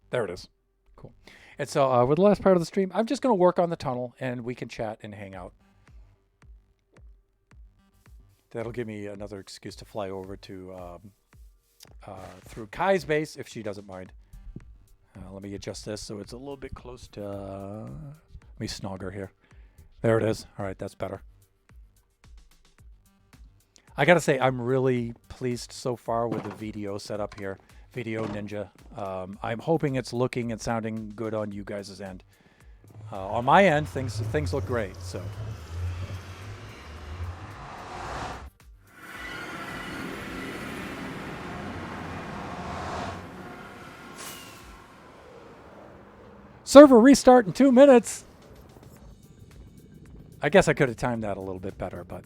There it is. Cool. And so with the last part of the stream, I'm just going to work on the tunnel, and we can chat and hang out. That'll give me another excuse to fly over to through Kai's base if she doesn't mind. Let me adjust this so it's a little bit close to... let me snog her here. There it is. All right, that's better. I got to say, I'm really pleased so far with the video setup here. Video Ninja. I'm hoping it's looking and sounding good on you guys' end. On my end, things look great, so... Server restart in 2 minutes. I guess I could have timed that a little bit better, but...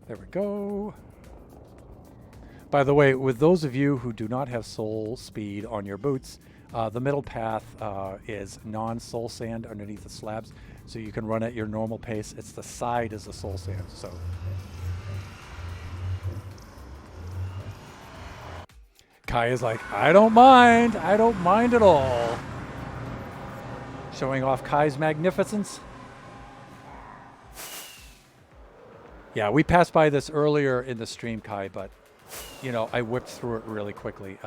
There we go. By the way, with those of you who do not have soul speed on your boots, the middle path is non-soul sand underneath the slabs, so you can run at your normal pace. It's the side is the soul sand, so... Kai is like, I don't mind at all. Showing off Kai's magnificence. Yeah, we passed by this earlier in the stream, Kai, but, you know, I whipped through it really quickly.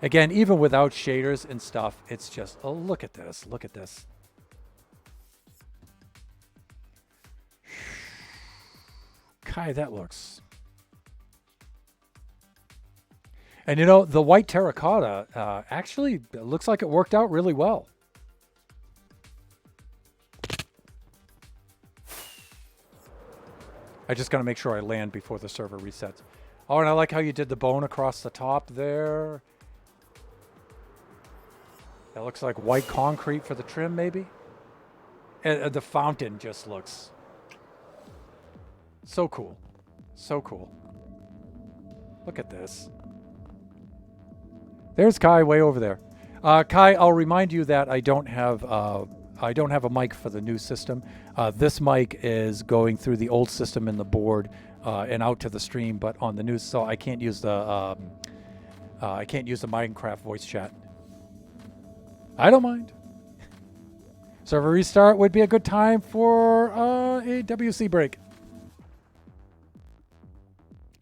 Again, even without shaders and stuff, it's just, oh, look at this. Look at this. Kai, that looks... And, you know, the white terracotta actually looks like it worked out really well. I just got to make sure I land before the server resets. Oh, and I like how you did the bone across the top there. That looks like white concrete for the trim, maybe. And the fountain just looks so cool. So cool. Look at this. There's Kai way over there. Kai, I'll remind you that I don't have a mic for the new system. This mic is going through the old system in the board and out to the stream, but on the new, so I can't use the Minecraft voice chat. I don't mind. Server restart would be a good time for a WC break.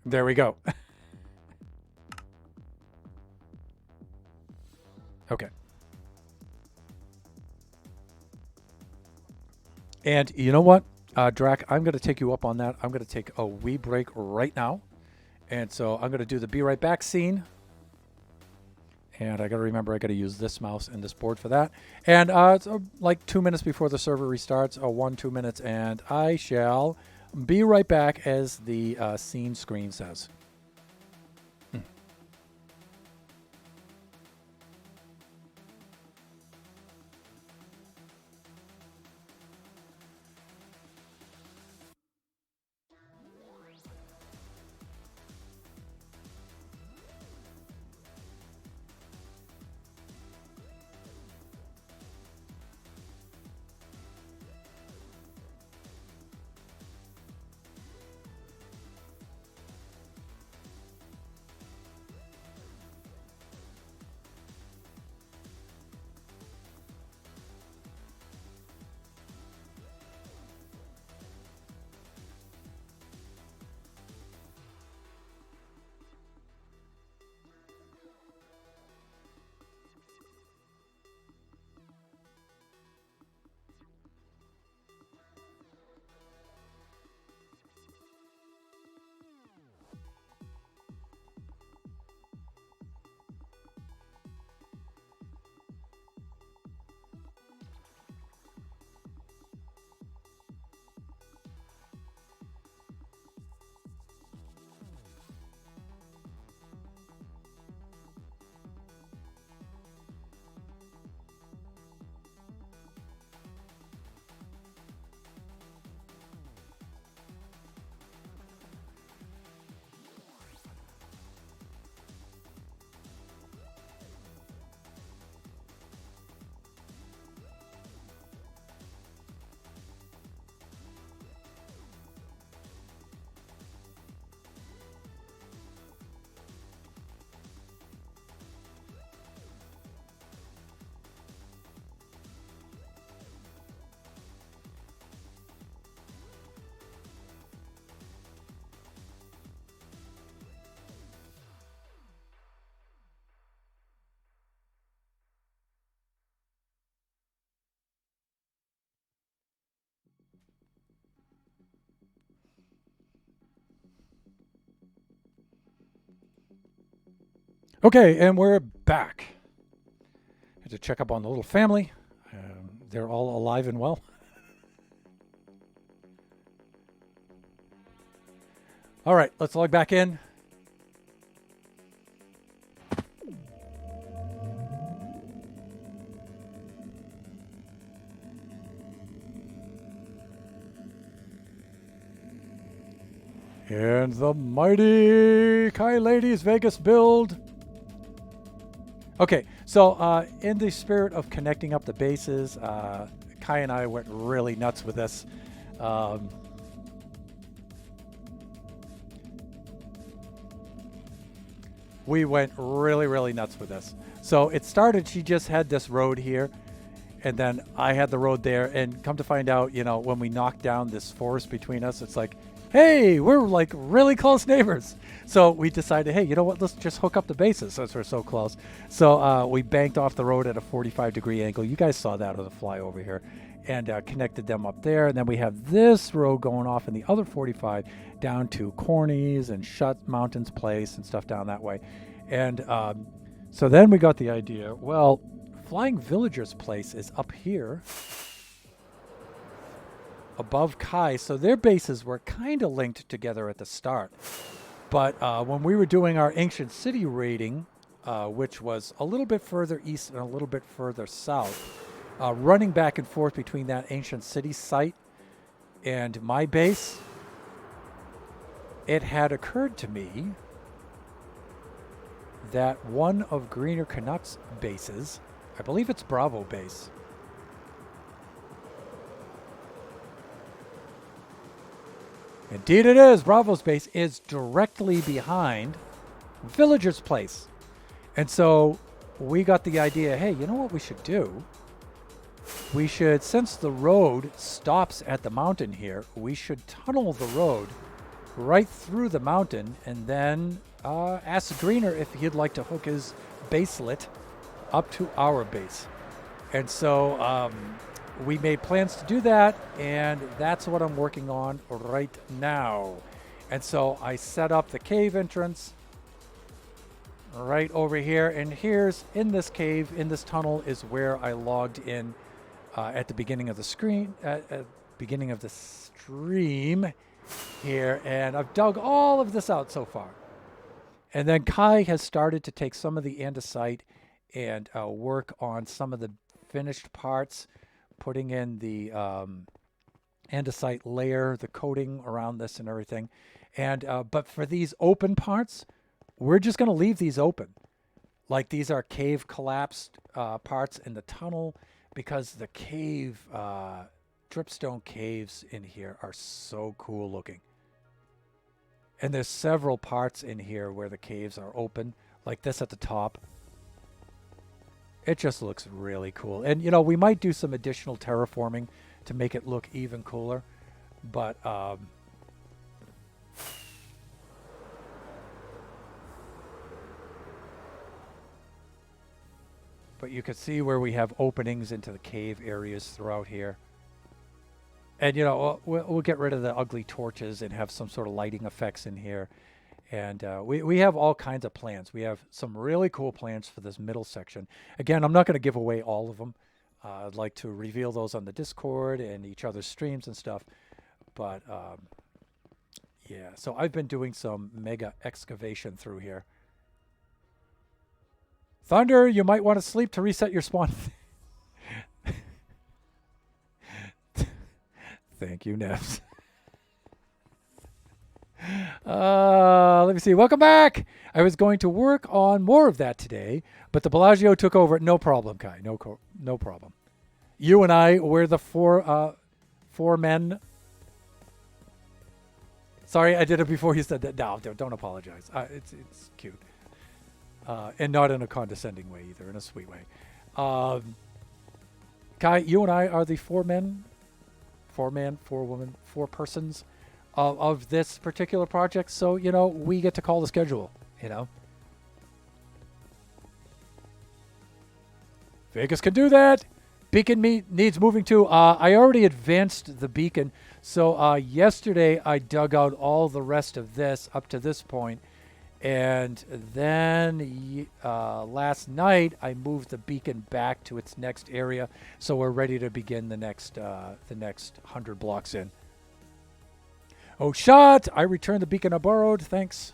There we go. Okay. And you know what, Drac, I'm going to take you up on that. I'm going to take a wee break right now. And so I'm going to do the be right back scene. And I got to remember I got to use this mouse and this board for that. And it's like 2 minutes before the server restarts, 2 minutes. And I shall be right back as the scene screen says. Okay, and we're back. Had to check up on the little family. They're all alive and well. All right, let's log back in. And the mighty Kai Ladies Vegas build. Okay, so in the spirit of connecting up the bases, Kai and I went really nuts with this. We went really nuts with this. So it started, she just had this road here, and then I had the road there, and come to find out, you know, when we knocked down this forest between us, it's like, hey, we're like really close neighbors. So we decided, hey, you know what, let's just hook up the bases since we're so close. So we banked off the road at a 45-degree angle. You guys saw that on the flyover here. And connected them up there. And then we have this road going off in the other 45 down to Corny's and Shut Mountains Place and stuff down that way. And so then we got the idea, well, Flying Villagers Place is up here above Kai, so their bases were kind of linked together at the start. But when we were doing our Ancient City raiding, which was a little bit further east and a little bit further south, running back and forth between that Ancient City site and my base, it had occurred to me that one of Greener Canucks' bases, I believe it's Bravo base, indeed it is, Bravo's base is directly behind Villager's Place. And so we got the idea, hey, you know what we should do? We should, since the road stops at the mountain here, we should tunnel the road right through the mountain and then ask Greener if he'd like to hook his baselet up to our base. And so we made plans to do that, and that's what I'm working on right now. And so I set up the cave entrance right over here, and here's, in this cave, in this tunnel, is where I logged in at the beginning of the screen, beginning of the stream here, and I've dug all of this out so far. And then Kai has started to take some of the andesite and work on some of the finished parts, putting in the andesite layer, the coating around this and everything. And but for these open parts, we're just going to leave these open. Like, these are cave collapsed parts in the tunnel, because the cave, dripstone caves in here are so cool looking. And there's several parts in here where the caves are open, like this at the top. It just looks really cool. And, you know, we might do some additional terraforming to make it look even cooler. But, you can see where we have openings into the cave areas throughout here. And, you know, we'll get rid of the ugly torches and have some sort of lighting effects in here. And we have all kinds of plans. We have some really cool plans for this middle section. Again, I'm not going to give away all of them. I'd like to reveal those on the Discord and each other's streams and stuff. But, yeah, so I've been doing some mega excavation through here. Thunder, you might want to sleep to reset your spawn. Thank you, Nevs. Let me see. Welcome back. I was going to work on more of that today, but the Bellagio took over. No problem, Kai. No problem. You and I were the four men. Sorry, I did it before you said that. No, don't apologize. It's cute. And not in a condescending way either, in a sweet way. Kai, you and I are the four men, four women, four persons of this particular project. So, you know, we get to call the schedule, you know. Vegas can do that. Beacon needs moving too. I already advanced the beacon. So yesterday I dug out all the rest of this up to this point. And then last night I moved the beacon back to its next area, so we're ready to begin the next 100 blocks in. Oh, shot! I returned the beacon I borrowed. Thanks.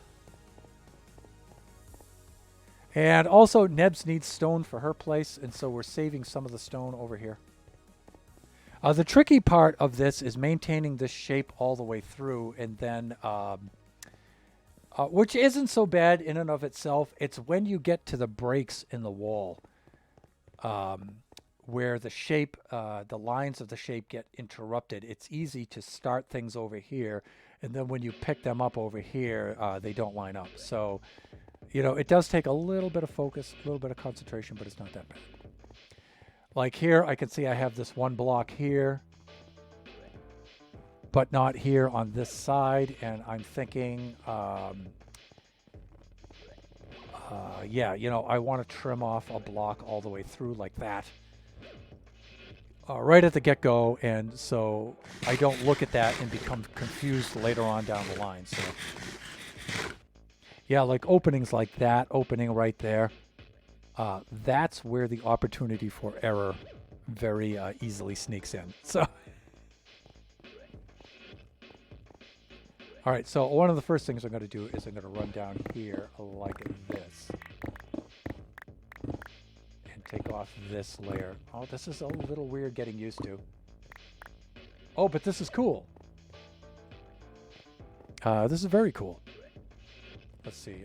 And also, Nebs needs stone for her place, and so we're saving some of the stone over here. The tricky part of this is maintaining this shape all the way through, and then which isn't so bad in and of itself. It's when you get to the breaks in the wall where the shape, the lines of the shape get interrupted. It's easy to start things over here, and then when you pick them up over here, they don't line up. So, you know, it does take a little bit of focus, a little bit of concentration, but it's not that bad. Like here, I can see I have this one block here, but not here on this side, and I'm thinking, yeah, you know, I want to trim off a block all the way through like that, right at the get-go, and so I don't look at that and become confused later on down the line. So, yeah, like openings like that, opening right there, that's where the opportunity for error very easily sneaks in. So. All right, so one of the first things I'm going to do is I'm going to run down here like this and take off this layer. Oh, this is a little weird getting used to. Oh, but this is cool. This is very cool. Let's see.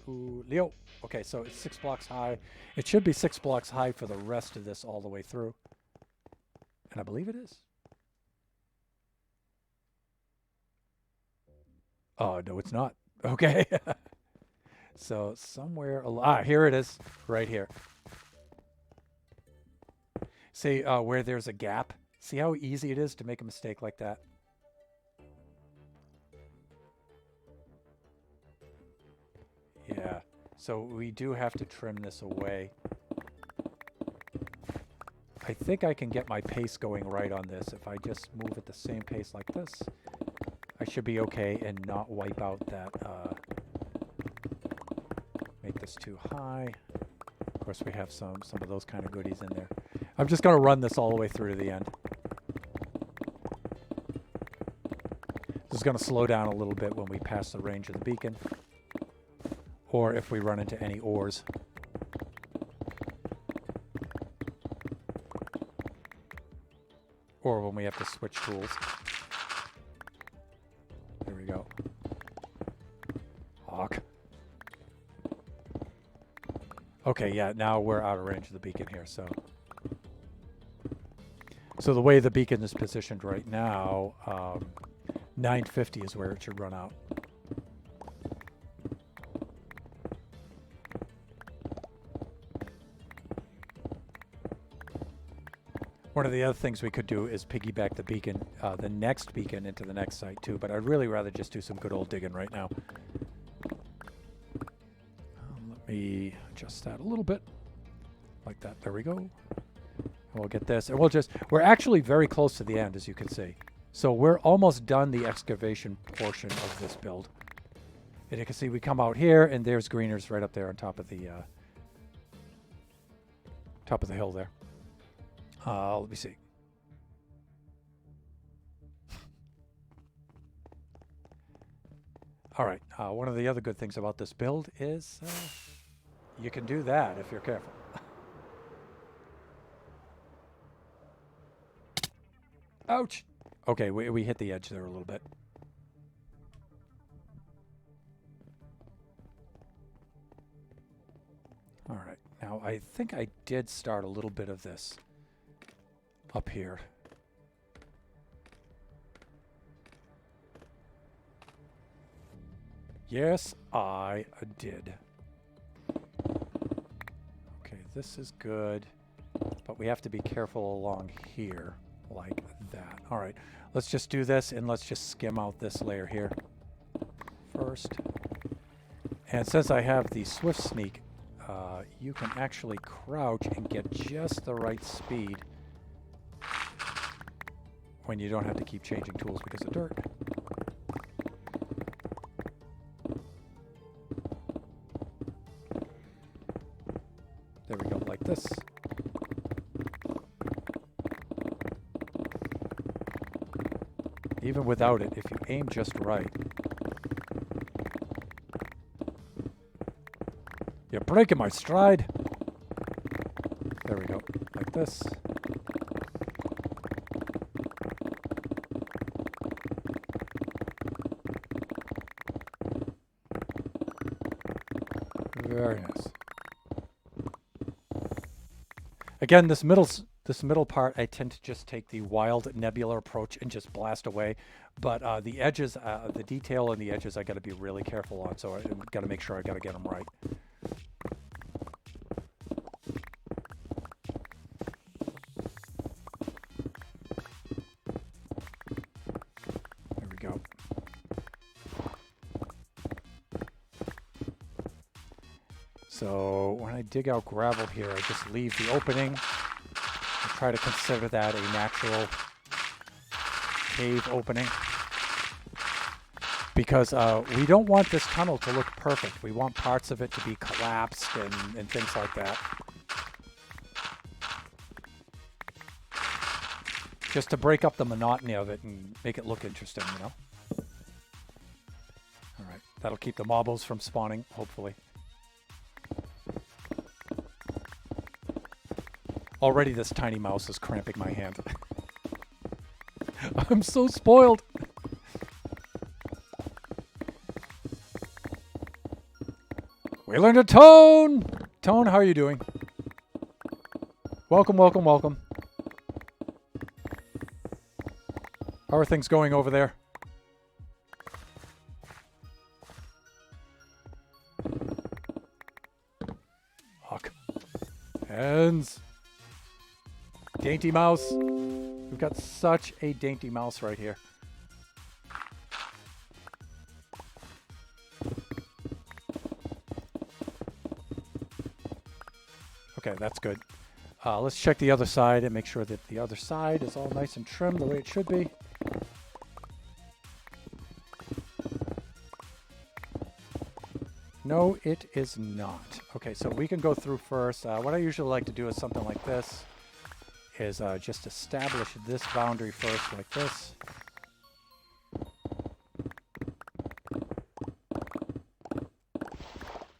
Liu. Okay, so it's 6 blocks high. It should be 6 blocks high for the rest of this all the way through. And I believe it is. Oh, no, it's not. Okay. So somewhere, here it is, right here. See where there's a gap? See how easy it is to make a mistake like that? Yeah, so we do have to trim this away. I think I can get my pace going right on this. If I just move at the same pace like this, I should be okay and not wipe out that, make this too high. Of course, we have some of those kind of goodies in there. I'm just going to run this all the way through to the end. This is going to slow down a little bit when we pass the range of the beacon, or if we run into any ores. Or when we have to switch tools. There we go. Hawk. Okay, yeah, now we're out of range of the beacon here, so. So the way the beacon is positioned right now, 950 is where it should run out. One of the other things we could do is piggyback the beacon, the next beacon into the next site too, but I'd really rather just do some good old digging right now. Let me adjust that a little bit, like that. There we go. And we'll get this, and we're actually very close to the end, as you can see. So we're almost done the excavation portion of this build. And you can see we come out here, and there's Greeners right up there on top of the hill there. Let me see. All right. One of the other good things about this build is you can do that if you're careful. Ouch. Okay, we hit the edge there a little bit. All right. Now, I think I did start a little bit of this up here. Yes, I did. Okay, this is good, but we have to be careful along here, like that. All right, let's just do this, and let's just skim out this layer here first. And since I have the Swift Sneak, you can actually crouch and get just the right speed when you don't have to keep changing tools because of dirt. this. Even without it, if you aim just right. You're breaking my stride. There we go, like this. Very nice. Again, this middle part, I tend to just take the wild nebular approach and just blast away. But the edges, the detail in the edges, I got to be really careful on. So I got to make sure I got to get them right. There we go. So when I dig out gravel here, I just leave the opening. I try to consider that a natural cave opening. Because we don't want this tunnel to look perfect. We want parts of it to be collapsed and things like that. Just to break up the monotony of it and make it look interesting, you know? All right, that'll keep the mobbles from spawning, hopefully. Already this tiny mouse is cramping my hand. I'm so spoiled. We learned a Tone! Tone, how are you doing? Welcome, welcome, welcome. How are things going over there? Hawk. Hands. Dainty mouse. We've got such a dainty mouse right here. Okay, that's good. Let's check the other side and make sure that the other side is all nice and trimmed the way it should be. No, it is not. Okay, so we can go through first. What I usually like to do is something like this. Is just establish this boundary first like this.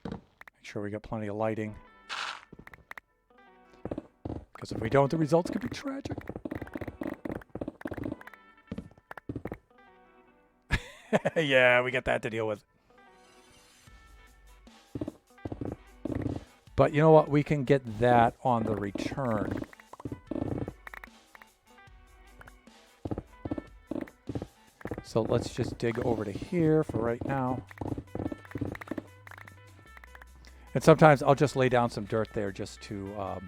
Make sure we got plenty of lighting. Because if we don't, the results could be tragic. Yeah, we got that to deal with. But you know what? We can get that on the return. So let's just dig over to here for right now. And sometimes I'll just lay down some dirt there just to...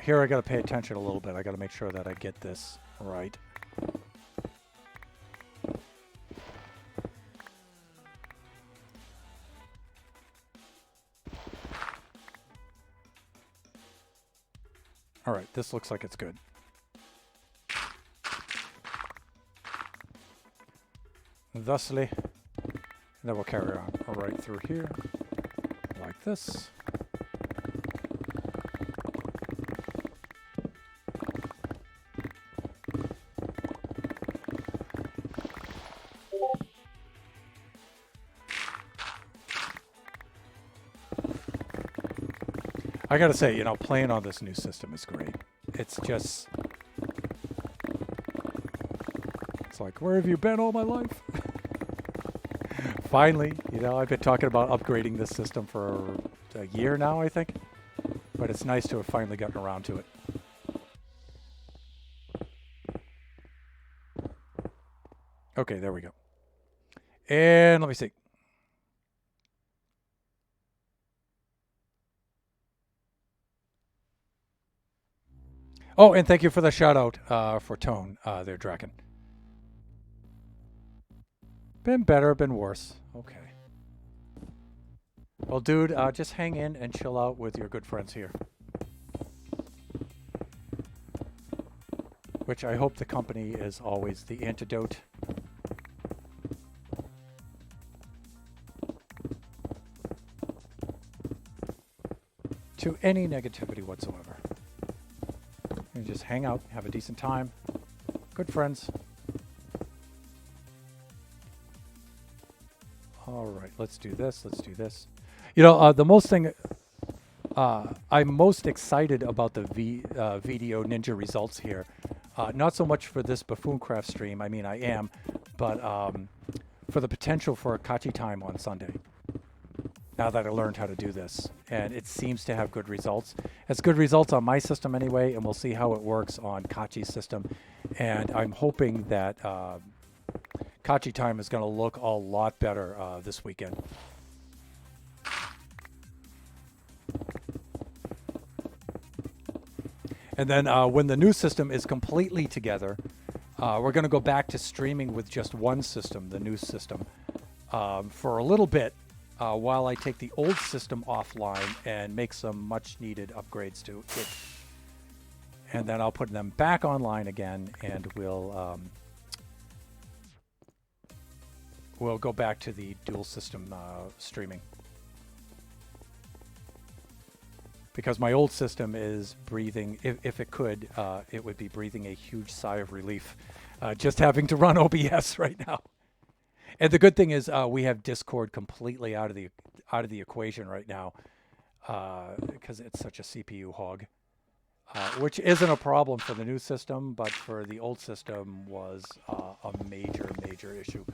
Here I got to pay attention a little bit. I got to make sure that I get this right. All right, this looks like it's good. Thusly, and then we'll carry on right through here, like this. I gotta say, you know, playing on this new system is great. It's just... It's like, where have you been all my life? Finally, you know, I've been talking about upgrading this system for a year now, I think. But it's nice to have finally gotten around to it. Okay, there we go. And let me see. Oh, and thank you for the shout out for Tone there, Draken. Been better, been worse. Okay. Well, dude, just hang in and chill out with your good friends here. Which I hope the company is always the antidote. To any negativity whatsoever. And just hang out, have a decent time. Good friends. All right, let's do this. Let's do this. You know, the most thing I'm most excited about the video Ninja results here. Not so much for this Buffooncraft stream. I mean, I am, but for the potential for a Kachi time on Sunday. Now that I learned how to do this, and it seems to have good results. It's good results on my system anyway, and we'll see how it works on Kachi's system. And I'm hoping that Kachi time is going to look a lot better this weekend. And then when the new system is completely together, we're going to go back to streaming with just one system, the new system, for a little bit. While I take the old system offline and make some much needed upgrades to it. And then I'll put them back online again, and we'll go back to the dual system streaming. Because my old system is breathing, if it could, it would be breathing a huge sigh of relief just having to run OBS right now. And the good thing is we have Discord completely out of the equation right now because it's such a CPU hog, which isn't a problem for the new system, but for the old system was a major issue.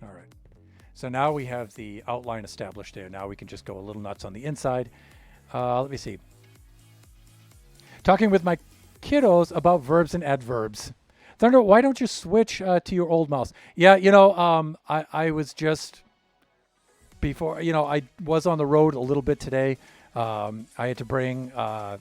All right. So now we have the outline established there. Now we can just go a little nuts on the inside. Let me see. Talking with my kiddos about verbs and adverbs. Thunder, why don't you switch to your old mouse? Yeah, you know, I was just before, you know, I was on the road a little bit today. I had to bring Kachi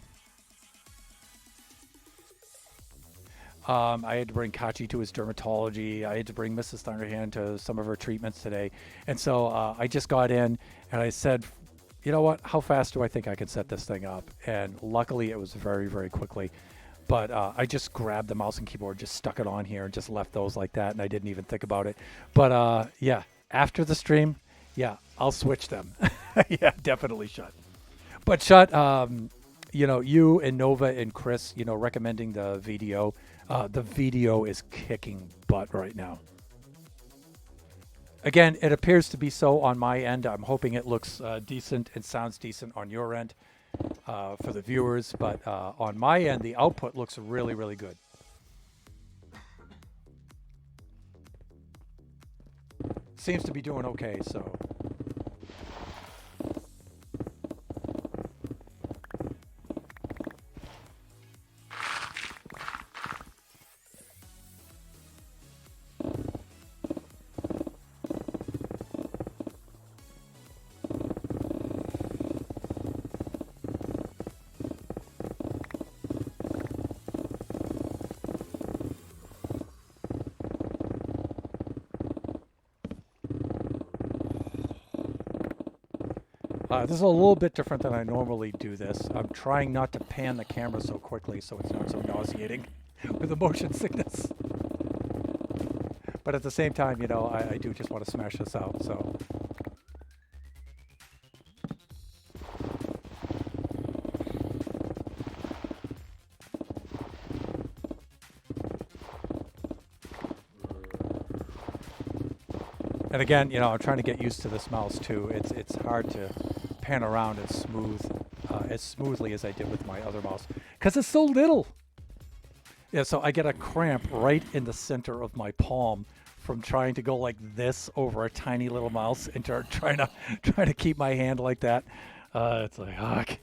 to his dermatology. I had to bring Mrs. Thunderhand to some of her treatments today. And so I just got in and I said, you know what, how fast do I think I can set this thing up? And luckily it was very quickly. But I just grabbed the mouse and keyboard, just stuck it on here and just left those like that. And I didn't even think about it. But yeah, after the stream, yeah, I'll switch them. Yeah, definitely Shut. But Shut, you know, you and Nova and Chris, you know, recommending the video. The video is kicking butt right now. Again, it appears to be so on my end. I'm hoping it looks decent and sounds decent on your end. For the viewers, but on my end, the output looks really good. Seems to be doing okay, so. This is a little bit different than I normally do this. I'm trying not to pan the camera so quickly so it's not so nauseating with the motion sickness. But at the same time, you know, I do just want to smash this out, so. And again, you know, I'm trying to get used to this mouse too. It's hard to pan around as smoothly as I did with my other mouse because it's so little. Yeah, so I get a cramp right in the center of my palm from trying to go like this over a tiny little mouse and trying to keep my hand like that. It's like, okay.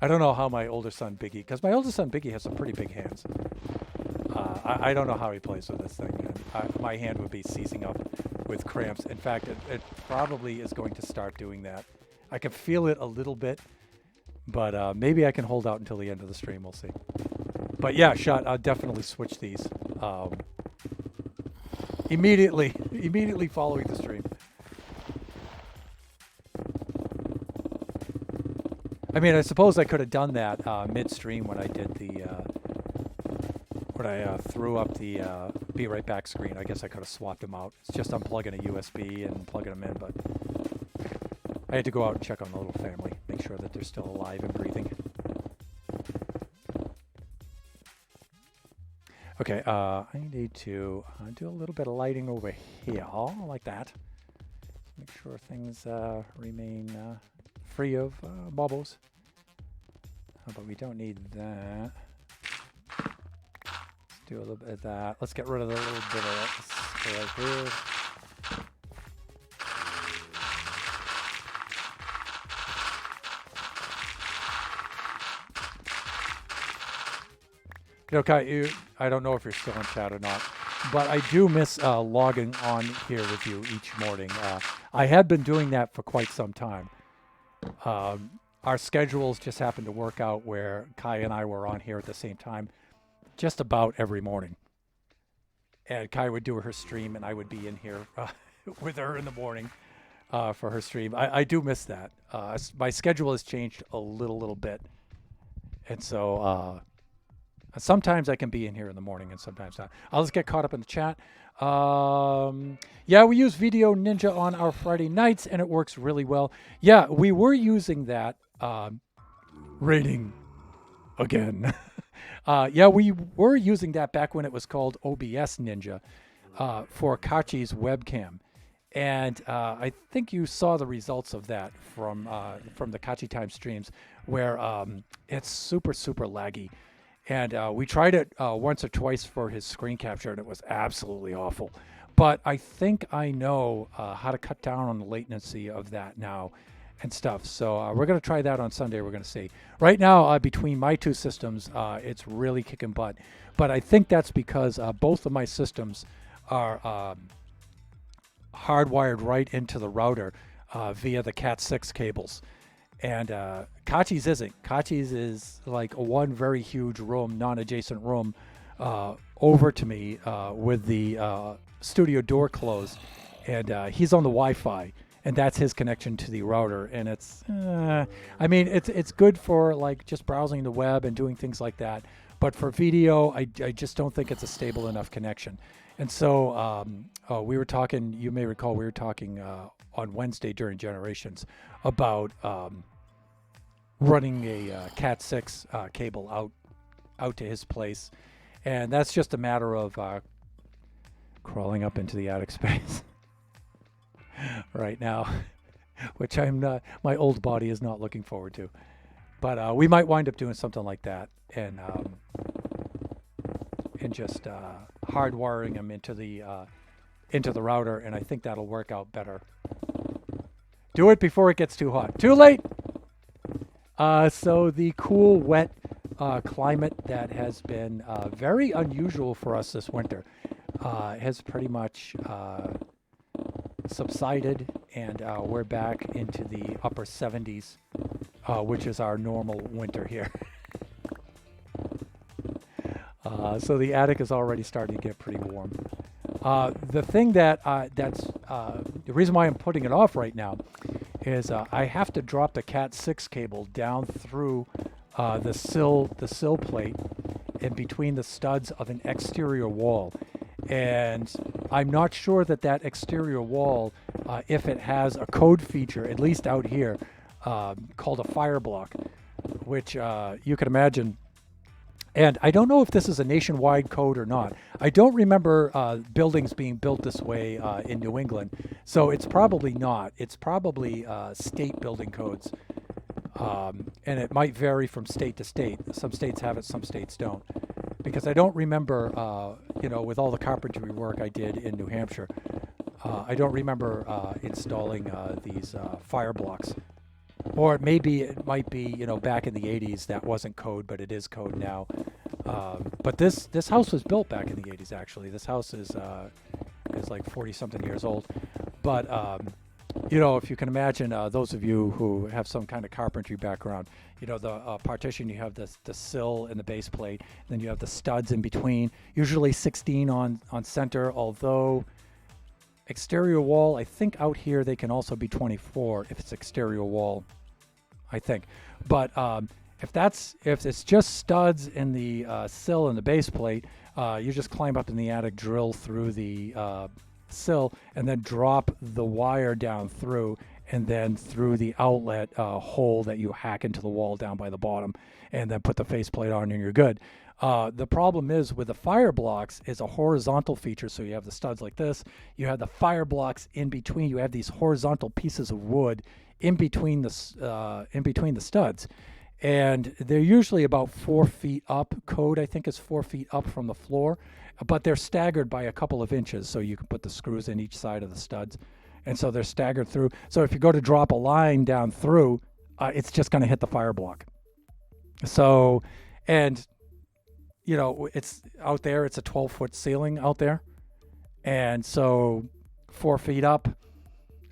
I don't know how my older son Biggie, because my older son Biggie has some pretty big hands. I don't know how he plays with this thing. And my hand would be seizing up with cramps. In fact, it probably is going to start doing that. I can feel it a little bit, But maybe I can hold out until the end of the stream. We'll see. But yeah, shot. I'll definitely switch these immediately following the stream. I mean, I suppose I could have done that mid-stream when I did the when I threw up the be right back screen. I guess I could have swapped them out. It's just unplugging a USB and plugging them in, but I had to go out and check on the little family, make sure that they're still alive and breathing. Okay, I need to do a little bit of lighting over here, like that. Make sure things remain free of bubbles. But we don't need that. Let's do a little bit of that. Let's get rid of the little bit of that right here. Okay, I don't know if you're still in chat or not, but I do miss logging on here with you each morning. I had been doing that for quite some time. Our schedules just happened to work out where Kai and I were on here at the same time just about every morning. And Kai would do her stream and I would be in here with her in the morning for her stream. I do miss that. My schedule has changed a little bit. And so sometimes I can be in here in the morning and sometimes not. I'll just get caught up in the chat. Yeah, we use Video Ninja on our Friday nights and it works really well. Yeah, we were using that rating again. Yeah, we were using that back when it was called OBS Ninja for Kachi's webcam. And I think you saw the results of that from the Kachi Time streams where it's super laggy. And we tried it once or twice for his screen capture, and it was absolutely awful. But I think I know how to cut down on the latency of that now and stuff. So we're going to try that on Sunday. We're going to see. Right now, between my two systems, it's really kicking butt. But I think that's because both of my systems are hardwired right into the router via the Cat6 cables. And Kachi's isn't. Kachi's is like one very huge room, non-adjacent room, over to me with the studio door closed. And he's on the Wi-Fi, and that's his connection to the router. And it's, I mean, it's good for like just browsing the web and doing things like that. But for video, I just don't think it's a stable enough connection. And so we were talking, you may recall, we were talking on Wednesday during Generations about running a Cat6 cable out to his place. And that's just a matter of crawling up into the attic space right now, which I'm not, my old body is not looking forward to. But we might wind up doing something like that and just hardwiring them into the router, and I think that'll work out better. Do it before it gets too hot. Too late! So the cool, wet climate that has been very unusual for us this winter has pretty much subsided, and we're back into the upper 70s, which is our normal winter here. So the attic is already starting to get pretty warm. The thing that the reason why I'm putting it off right now is I have to drop the Cat6 cable down through the sill plate in between the studs of an exterior wall. And I'm not sure that exterior wall, if it has a code feature, at least out here, called a fire block, which you can imagine. And I don't know if this is a nationwide code or not. I don't remember buildings being built this way in New England. So it's probably not. It's probably state building codes. And it might vary from state to state. Some states have it, some states don't. Because I don't remember, with all the carpentry work I did in New Hampshire, I don't remember installing these fire blocks. Or it might be, back in the 80s that wasn't code, but it is code now. But this house was built back in the 80s, actually. This house is like 40-something years old. But if you can imagine, those of you who have some kind of carpentry background, the partition, you have the sill and the base plate, then you have the studs in between, usually 16 on center, although exterior wall, I think out here they can also be 24 if it's exterior wall, I think. But if it's just studs in the sill and the base plate, you just climb up in the attic, drill through the sill, and then drop the wire down through, and then through the outlet hole that you hack into the wall down by the bottom, and then put the faceplate on, and you're good. The problem is with the fire blocks is a horizontal feature, so you have the studs like this. You have the fire blocks in between. You have these horizontal pieces of wood in between the studs, and they're usually about 4 feet up. Code, I think, is 4 feet up from the floor, but they're staggered by a couple of inches, so you can put the screws in each side of the studs, and so they're staggered through. So if you go to drop a line down through, it's just going to hit the fire block. So, and it's out there, it's a 12-foot ceiling out there, and so 4 feet up,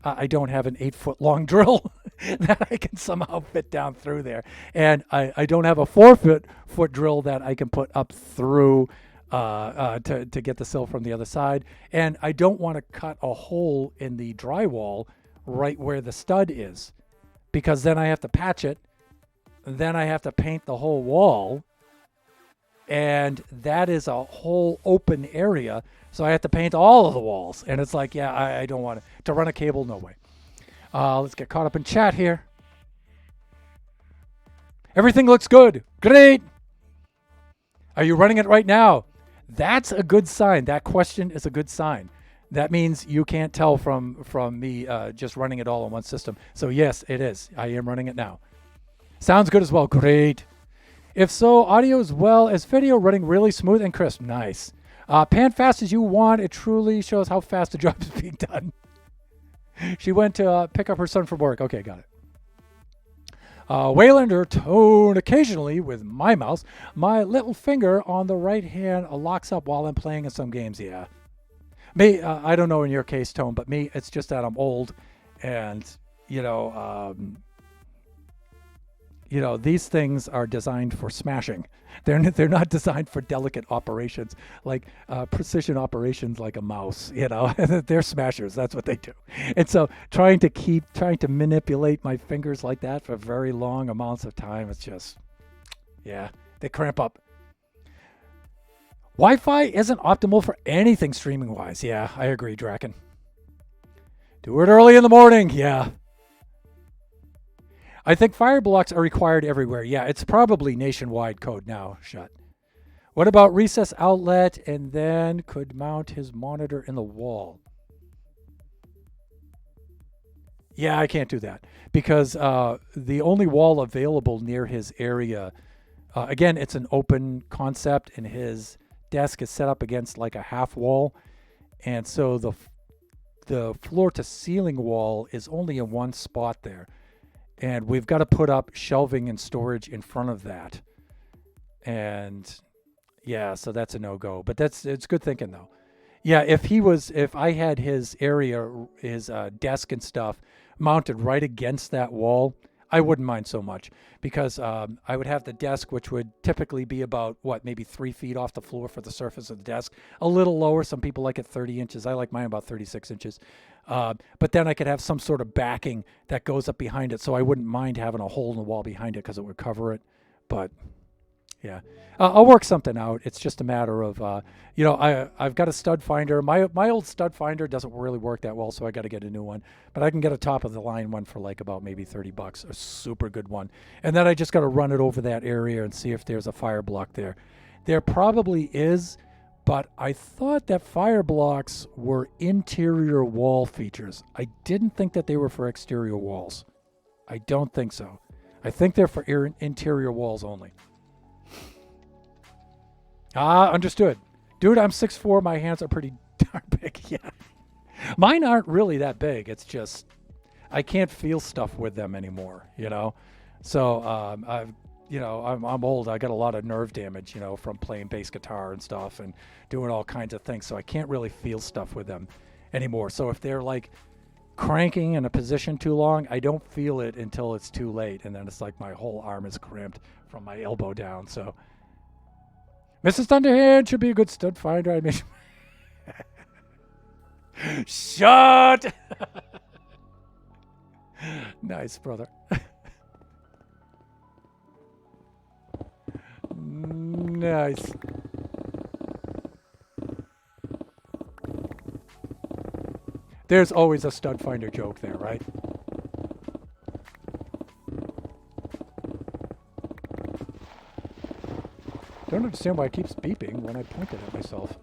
I don't have an 8-foot long drill that I can somehow fit down through there, and I don't have a 4-foot drill that I can put up through to get the sill from the other side, and I don't want to cut a hole in the drywall right where the stud is, because then I have to patch it, then I have to paint the whole wall, and that is a whole open area, so I have to paint all of the walls, and it's like, yeah, I don't want to run a cable, no way. Let's get caught up in chat here. Everything looks good. Great. Are you running it right now? That's a good sign. That question is a good sign. That means you can't tell from me just running it all on one system. So yes, it is. I am running it now. Sounds good as well. Great. If so, audio as well as video running really smooth and crisp. Nice. Pan fast as you want. It truly shows how fast the job is being done. She went to pick up her son from work. Okay, got it. Waylander tone occasionally with my mouse. My little finger on the right hand locks up while I'm playing in some games. Yeah. Me, I don't know in your case, Tone, but me, it's just that I'm old, and these things are designed for smashing. They're not designed for delicate operations, like precision operations like a mouse. They're smashers. That's what they do. And so trying to manipulate my fingers like that for very long amounts of time, it's just, yeah, they cramp up. Wi-Fi isn't optimal for anything streaming wise. Yeah, I agree, Draken. Do it early in the morning. Yeah. I think fire blocks are required everywhere. Yeah, it's probably nationwide code now. Shut. What about recess outlet and then could mount his monitor in the wall? Yeah, I can't do that because the only wall available near his area, again, it's an open concept, and his desk is set up against like a half wall, and so the floor to ceiling wall is only in one spot there. And we've got to put up shelving and storage in front of that. And yeah, so that's a no-go. But it's good thinking though. Yeah, if I had his area, his desk and stuff mounted right against that wall, I wouldn't mind so much, because I would have the desk, which would typically be about, maybe 3 feet off the floor for the surface of the desk. A little lower. Some people like it 30 inches. I like mine about 36 inches. But then I could have some sort of backing that goes up behind it, so I wouldn't mind having a hole in the wall behind it because it would cover it. But yeah, I'll work something out. It's just a matter of, I've got a stud finder. My old stud finder doesn't really work that well, so I got to get a new one. But I can get a top of the line one for like about maybe $30, a super good one. And then I just got to run it over that area and see if there's a fire block there. There probably is, but I thought that fire blocks were interior wall features. I didn't think that they were for exterior walls. I don't think so. I think they're for interior walls only. Understood. Dude, I'm 6'4". My hands are pretty darn big. Yeah. Mine aren't really that big. It's just I can't feel stuff with them anymore, So I'm old. I got a lot of nerve damage, from playing bass guitar and stuff and doing all kinds of things. So I can't really feel stuff with them anymore. So if they're like cranking in a position too long, I don't feel it until it's too late, and then it's like my whole arm is cramped from my elbow down. So, Mrs. Thunderhand should be a good stud finder. I mean, shut. Nice, brother. Nice. There's always a stud finder joke there, right? Don't understand why it keeps beeping when I point it at myself.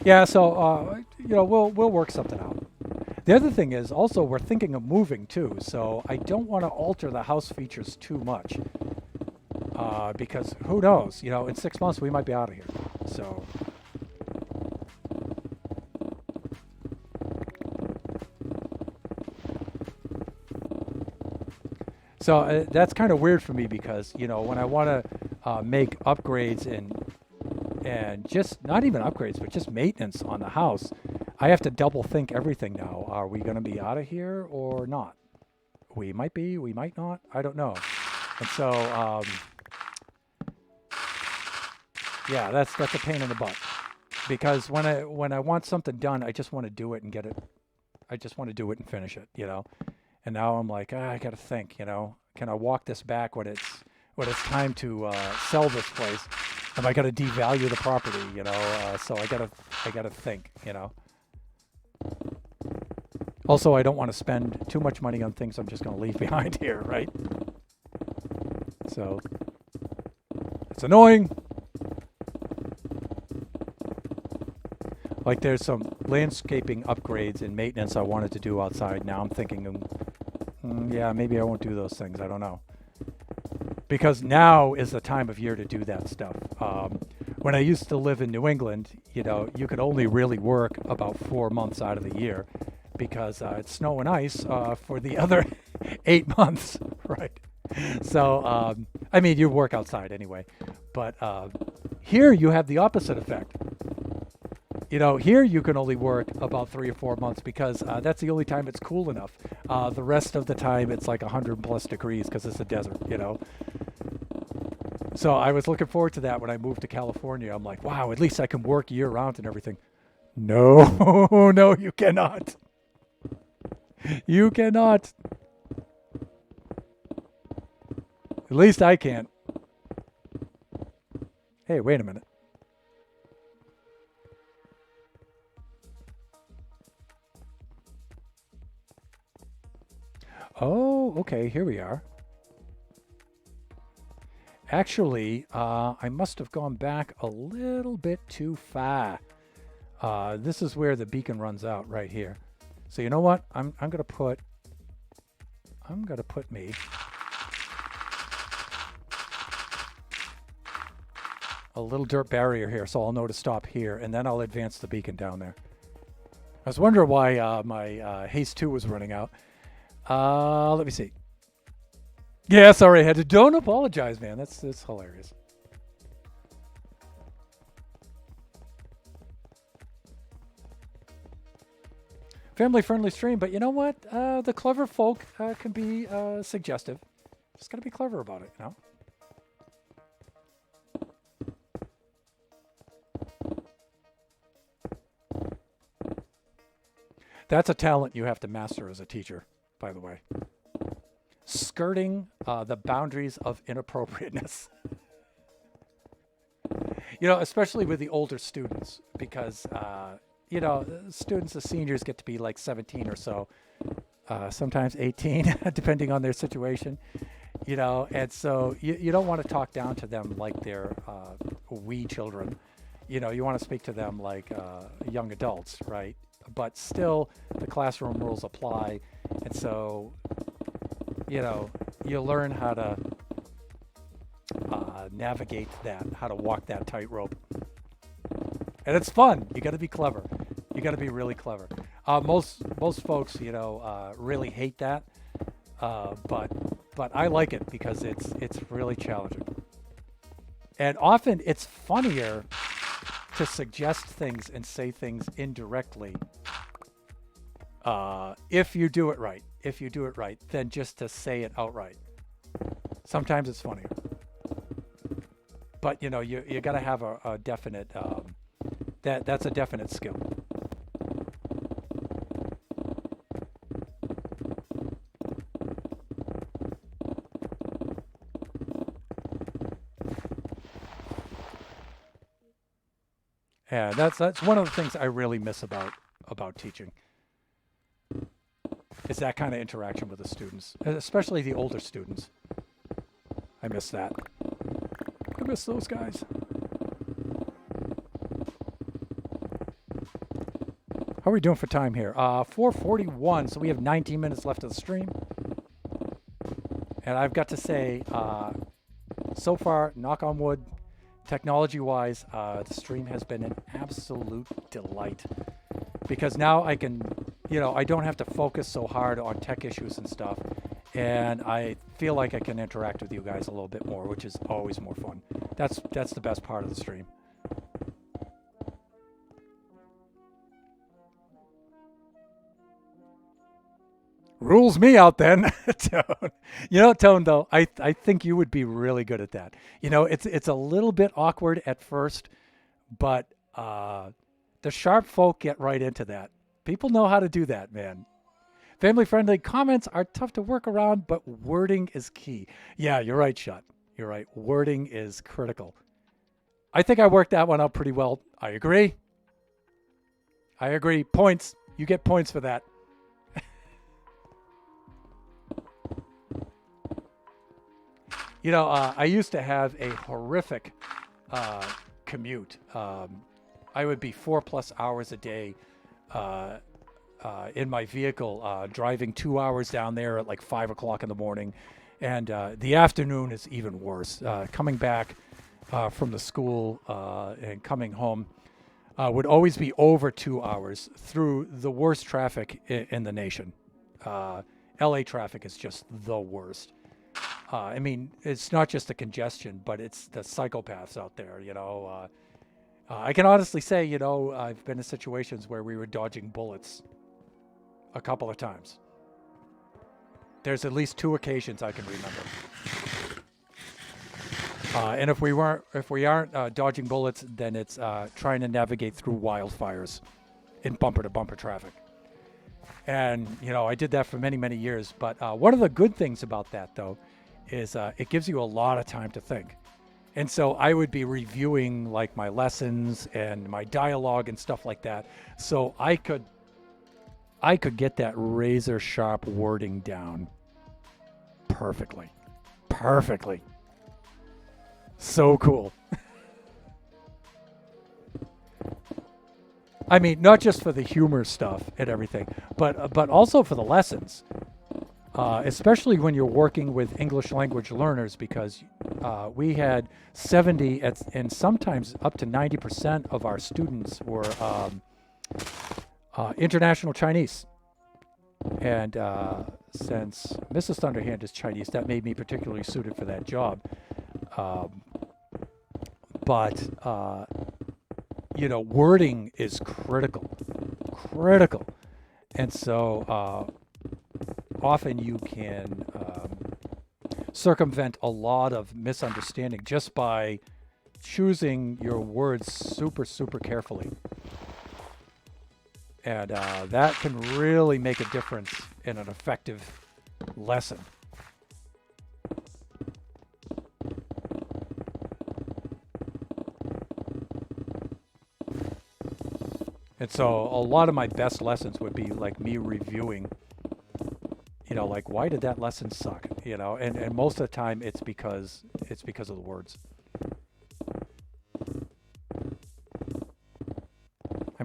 Yeah, so we'll work something out. The other thing is also we're thinking of moving too, so I don't want to alter the house features too much because who knows? In 6 months we might be out of here. So that's kind of weird for me because when I want to make upgrades and just not even upgrades, but just maintenance on the house, I have to double think everything now. Are we going to be out of here or not? We might be, we might not. I don't know. And so, yeah, that's a pain in the butt because when I want something done, I just want to do it and get it. I just want to do it and finish it, And now I'm like, I got to think, can I walk this back when it's time to sell this place? Am I going to devalue the property, So I gotta think, Also, I don't want to spend too much money on things I'm just going to leave behind here, right? So it's annoying. Like there's some landscaping upgrades and maintenance I wanted to do outside. Now I'm thinking, yeah, maybe I won't do those things. I don't know. Because now is the time of year to do that stuff. When I used to live in New England, you could only really work about 4 months out of the year because it's snow and ice for the other 8 months, right? So, I mean, you work outside anyway. But here you have the opposite effect. Here you can only work about 3 or 4 months because that's the only time it's cool enough. The rest of the time it's like 100 plus degrees because it's a desert, So I was looking forward to that when I moved to California. I'm like, wow, at least I can work year round and everything. No, no, you cannot. You cannot. At least I can't. Hey, wait a minute. Oh, okay, here we are. Actually, I must have gone back a little bit too far. This is where the beacon runs out right here. So you know what? I'm gonna put me a little dirt barrier here, so I'll know to stop here, and then I'll advance the beacon down there. I was wondering why my haste 2 was running out. Let me see. Yeah, sorry, I had to. Don't apologize, man. That's hilarious. Family-friendly stream, but you know what? The clever folk can be suggestive. Just gotta be clever about it, That's a talent you have to master as a teacher, by the way. Skirting the boundaries of inappropriateness. Especially with the older students, because, students, the seniors get to be like 17 or so, sometimes 18, depending on their situation, and so you don't want to talk down to them like they're wee children. You want to speak to them like young adults, right? But still, the classroom rules apply, and so you learn how to navigate that, how to walk that tightrope. And it's fun. You got to be clever. You got to be really clever. Most folks, really hate that. But but I like it because it's really challenging. And often it's funnier to suggest things and say things indirectly if you do it right. If you do it right, than just to say it outright. Sometimes it's funnier. But you got to have a definite that's a definite skill. And that's one of the things I really miss about teaching. Is that kind of interaction with the students, especially the older students. I miss that. I miss those guys. How are we doing for time here? 4:41, so we have 19 minutes left of the stream. And I've got to say, so far, knock on wood, technology-wise, the stream has been an absolute delight. Because now I can, I don't have to focus so hard on tech issues and stuff. And I feel like I can interact with you guys a little bit more, which is always more fun. That's the best part of the stream. Rules me out then. Tone. Tone, though, I think you would be really good at that. It's a little bit awkward at first, but the sharp folk get right into that. People know how to do that, man. Family-friendly comments are tough to work around, but wording is key. Yeah, you're right, Shut. You're right. Wording is critical. I think I worked that one out pretty well. I agree. Points. You get points for that. I used to have a horrific commute. I would be 4+ hours a day in my vehicle, driving 2 hours down there at like 5 o'clock in the morning. And the afternoon is even worse. Coming back from the school and coming home would always be over 2 hours through the worst traffic in the nation. LA traffic is just the worst. It's not just the congestion, but it's the psychopaths out there, I can honestly say, I've been in situations where we were dodging bullets a couple of times. There's at least 2 occasions I can remember. And if we aren't dodging bullets, then it's trying to navigate through wildfires in bumper-to-bumper traffic. And, I did that for many, many years. But one of the good things about that, though, is it gives you a lot of time to think. And so I would be reviewing like my lessons and my dialogue and stuff like that. So I could get that razor sharp wording down perfectly. So cool. Not just for the humor stuff and everything, but also for the lessons. Especially when you're working with English language learners, because we had 70 and sometimes up to 90% of our students were international Chinese. And since Mrs. Thunderhand is Chinese, that made me particularly suited for that job. But wording is critical. And so often you can circumvent a lot of misunderstanding just by choosing your words super, super carefully. And that can really make a difference in an effective lesson. And so a lot of my best lessons would be like me reviewing, like, why did that lesson suck? And most of the time it's because of the words.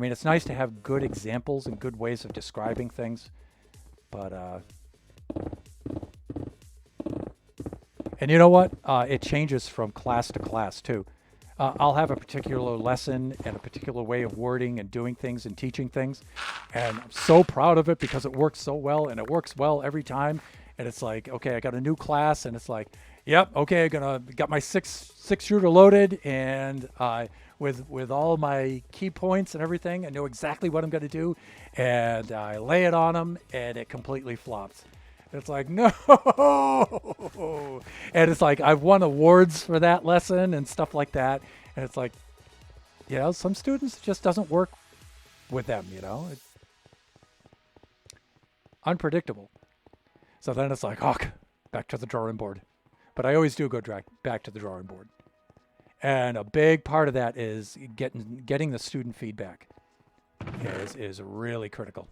It's nice to have good examples and good ways of describing things, but and you know what? It changes from class to class too. I'll have a particular lesson and a particular way of wording and doing things and teaching things, and I'm so proud of it because it works so well, and it works well every time. And it's like, okay, I got a new class, and it's like, yep, okay, got my six shooter loaded, and with all my key points and everything, I know exactly what I'm gonna do, and I lay it on them, and it completely flops. It's like, no. And it's like, I've won awards for that lesson and stuff like that. And it's like, some students it just doesn't work with them, It's unpredictable. So then it's like, back to the drawing board. But I always do go back to the drawing board. And a big part of that is getting the student feedback is really critical.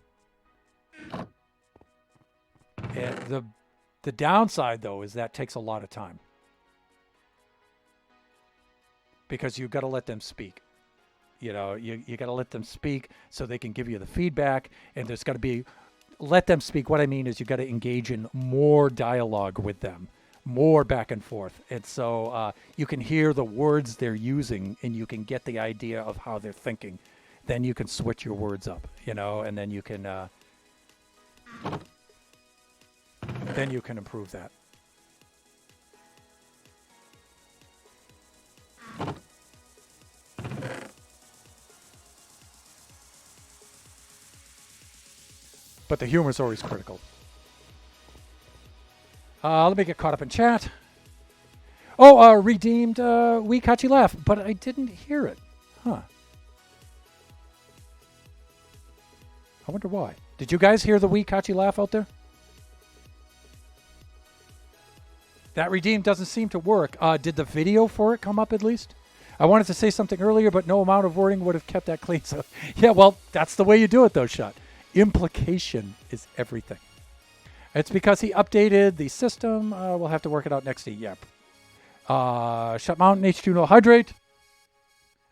And the downside, though, is that takes a lot of time. Because you've got to let them speak. You got to let them speak so they can give you the feedback. And there's got to be, let them speak. What I mean is you've got to engage in more dialogue with them, more back and forth. And so you can hear the words they're using and you can get the idea of how they're thinking. Then you can switch your words up, and then you can improve that. But the humor is always critical. Let me get caught up in chat. Oh, redeemed We Caught You Laugh, but I didn't hear it. Huh. I wonder why. Did you guys hear the We Caught You Laugh out there? That redeem doesn't seem to work. Did the video for it come up at least? I wanted to say something earlier, but no amount of wording would have kept that clean. So, yeah, well, that's the way you do it, though, Shut. Implication is everything. It's because he updated the system. We'll have to work it out next week. Yep. Shut Mountain H2 No Hydrate.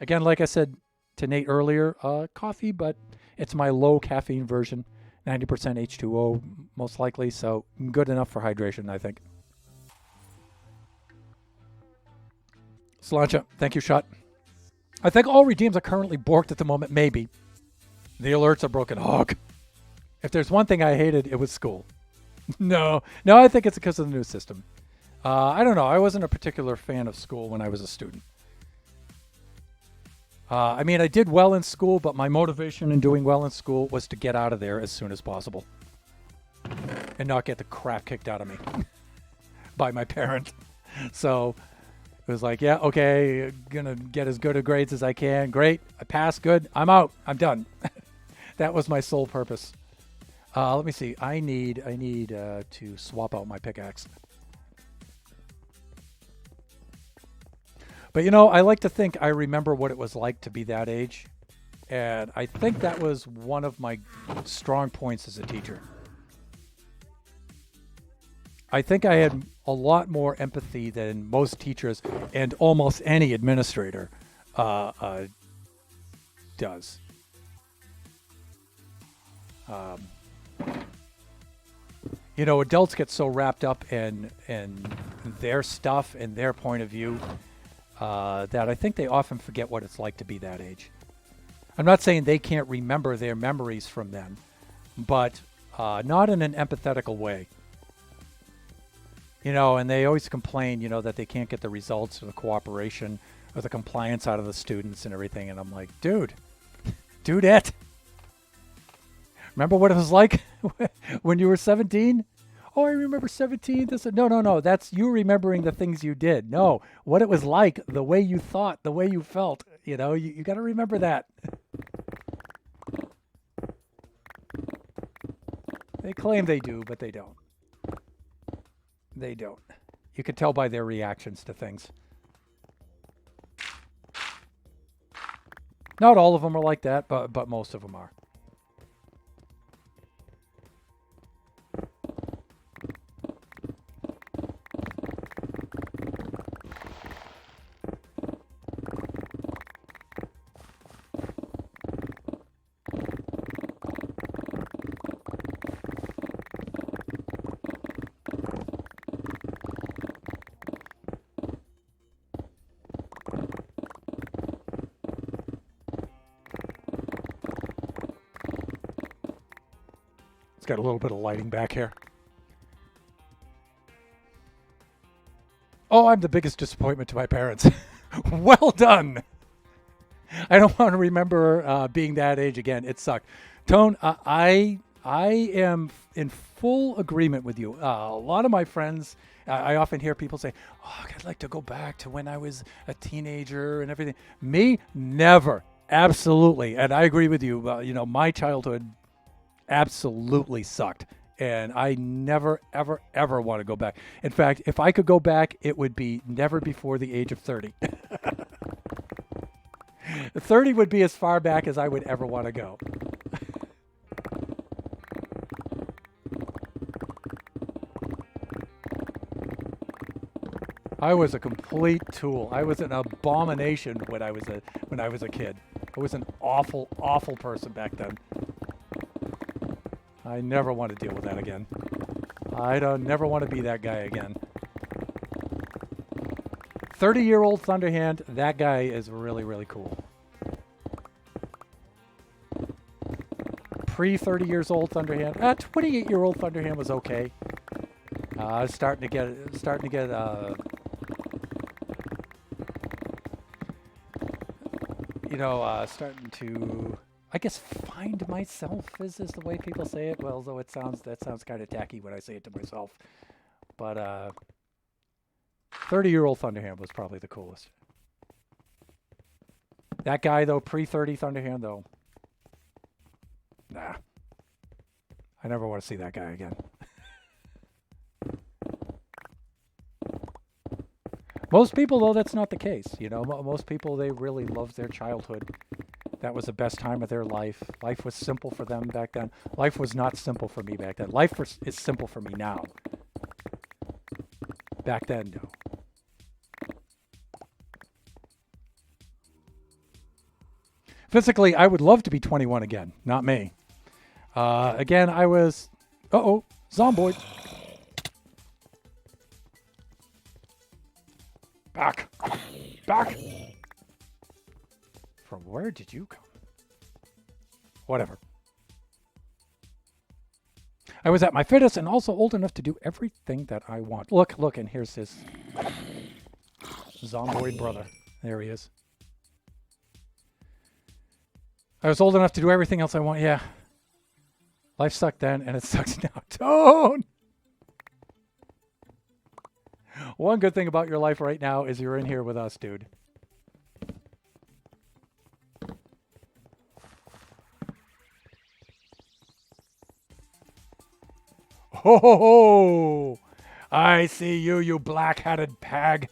Again, like I said to Nate earlier, coffee, but it's my low caffeine version. 90% H2O, most likely. So good enough for hydration, I think. Slancha, thank you, Shut. I think all redeems are currently borked at the moment. Maybe. The alerts are broken hog. If there's one thing I hated, it was school. No, I think it's because of the new system. I don't know. I wasn't a particular fan of school when I was a student. I mean, I did well in school, but my motivation in doing well in school was to get out of there as soon as possible. And not get the crap kicked out of me by my parent. So it was like, yeah, okay, gonna get as good a grades as I can. Great, I passed, good, I'm out, I'm done. That was my sole purpose. Let me see. I need to swap out my pickaxe. But I like to think I remember what it was like to be that age, and I think that was one of my strong points as a teacher. I think I had a lot more empathy than most teachers and almost any administrator does. Adults get so wrapped up in their stuff and their point of view that I think they often forget what it's like to be that age. I'm not saying they can't remember their memories from then, but not in an empathetical way. And they always complain, that they can't get the results or the cooperation or the compliance out of the students and everything. And I'm like, dudette. Remember what it was like when you were 17? Oh, I remember 17. No. That's you remembering the things you did. No, what it was like, the way you thought, the way you felt. You got to remember that. They claim they do, but they don't. They don't. You can tell by their reactions to things. Not all of them are like that, but most of them are. It's got a little bit of lighting back here. Oh, I'm the biggest disappointment to my parents. Well done. I don't want to remember being that age again. It sucked. Tone, I am in full agreement with you. A lot of my friends, I often hear people say, "Oh, I'd like to go back to when I was a teenager and everything." Me, never. Absolutely, and I agree with you. My childhood absolutely sucked, and I never, ever, ever want to go back. In fact, if I could go back, it would be never before the age of 30. 30 would be as far back as I would ever want to go. I was a complete tool. I was an abomination when I was a kid. I was an awful, awful person back then. I never want to deal with that again. I don't never want to be that guy again. 30-year-old Thunderhand, that guy is really, really cool. Pre-30 years old Thunderhand, 28-year-old Thunderhand was okay. Starting to get starting to, I guess, find myself is the way people say it. Well, though that sounds kind of tacky when I say it to myself. But 30-year-old Thunderhand was probably the coolest. That guy though, pre-30 Thunderhand though, nah. I never want to see that guy again. Most people, though, that's not the case. Most people, they really loved their childhood. That was the best time of their life. Life was simple for them back then. Life was not simple for me back then. Life is simple for me now. Back then, no. Physically, I would love to be 21 again. Not me. Again, I was... Uh-oh. Zomboid. Back. Back. From where did you come? Whatever. I was at my fittest and also old enough to do everything that I want. Look, and here's his zomboid brother. There he is. I was old enough to do everything else I want. Yeah. Life sucked then, and it sucks now. Tone! One good thing about your life right now is you're in here with us, dude. Ho ho ho! I see you, you black-hatted pag.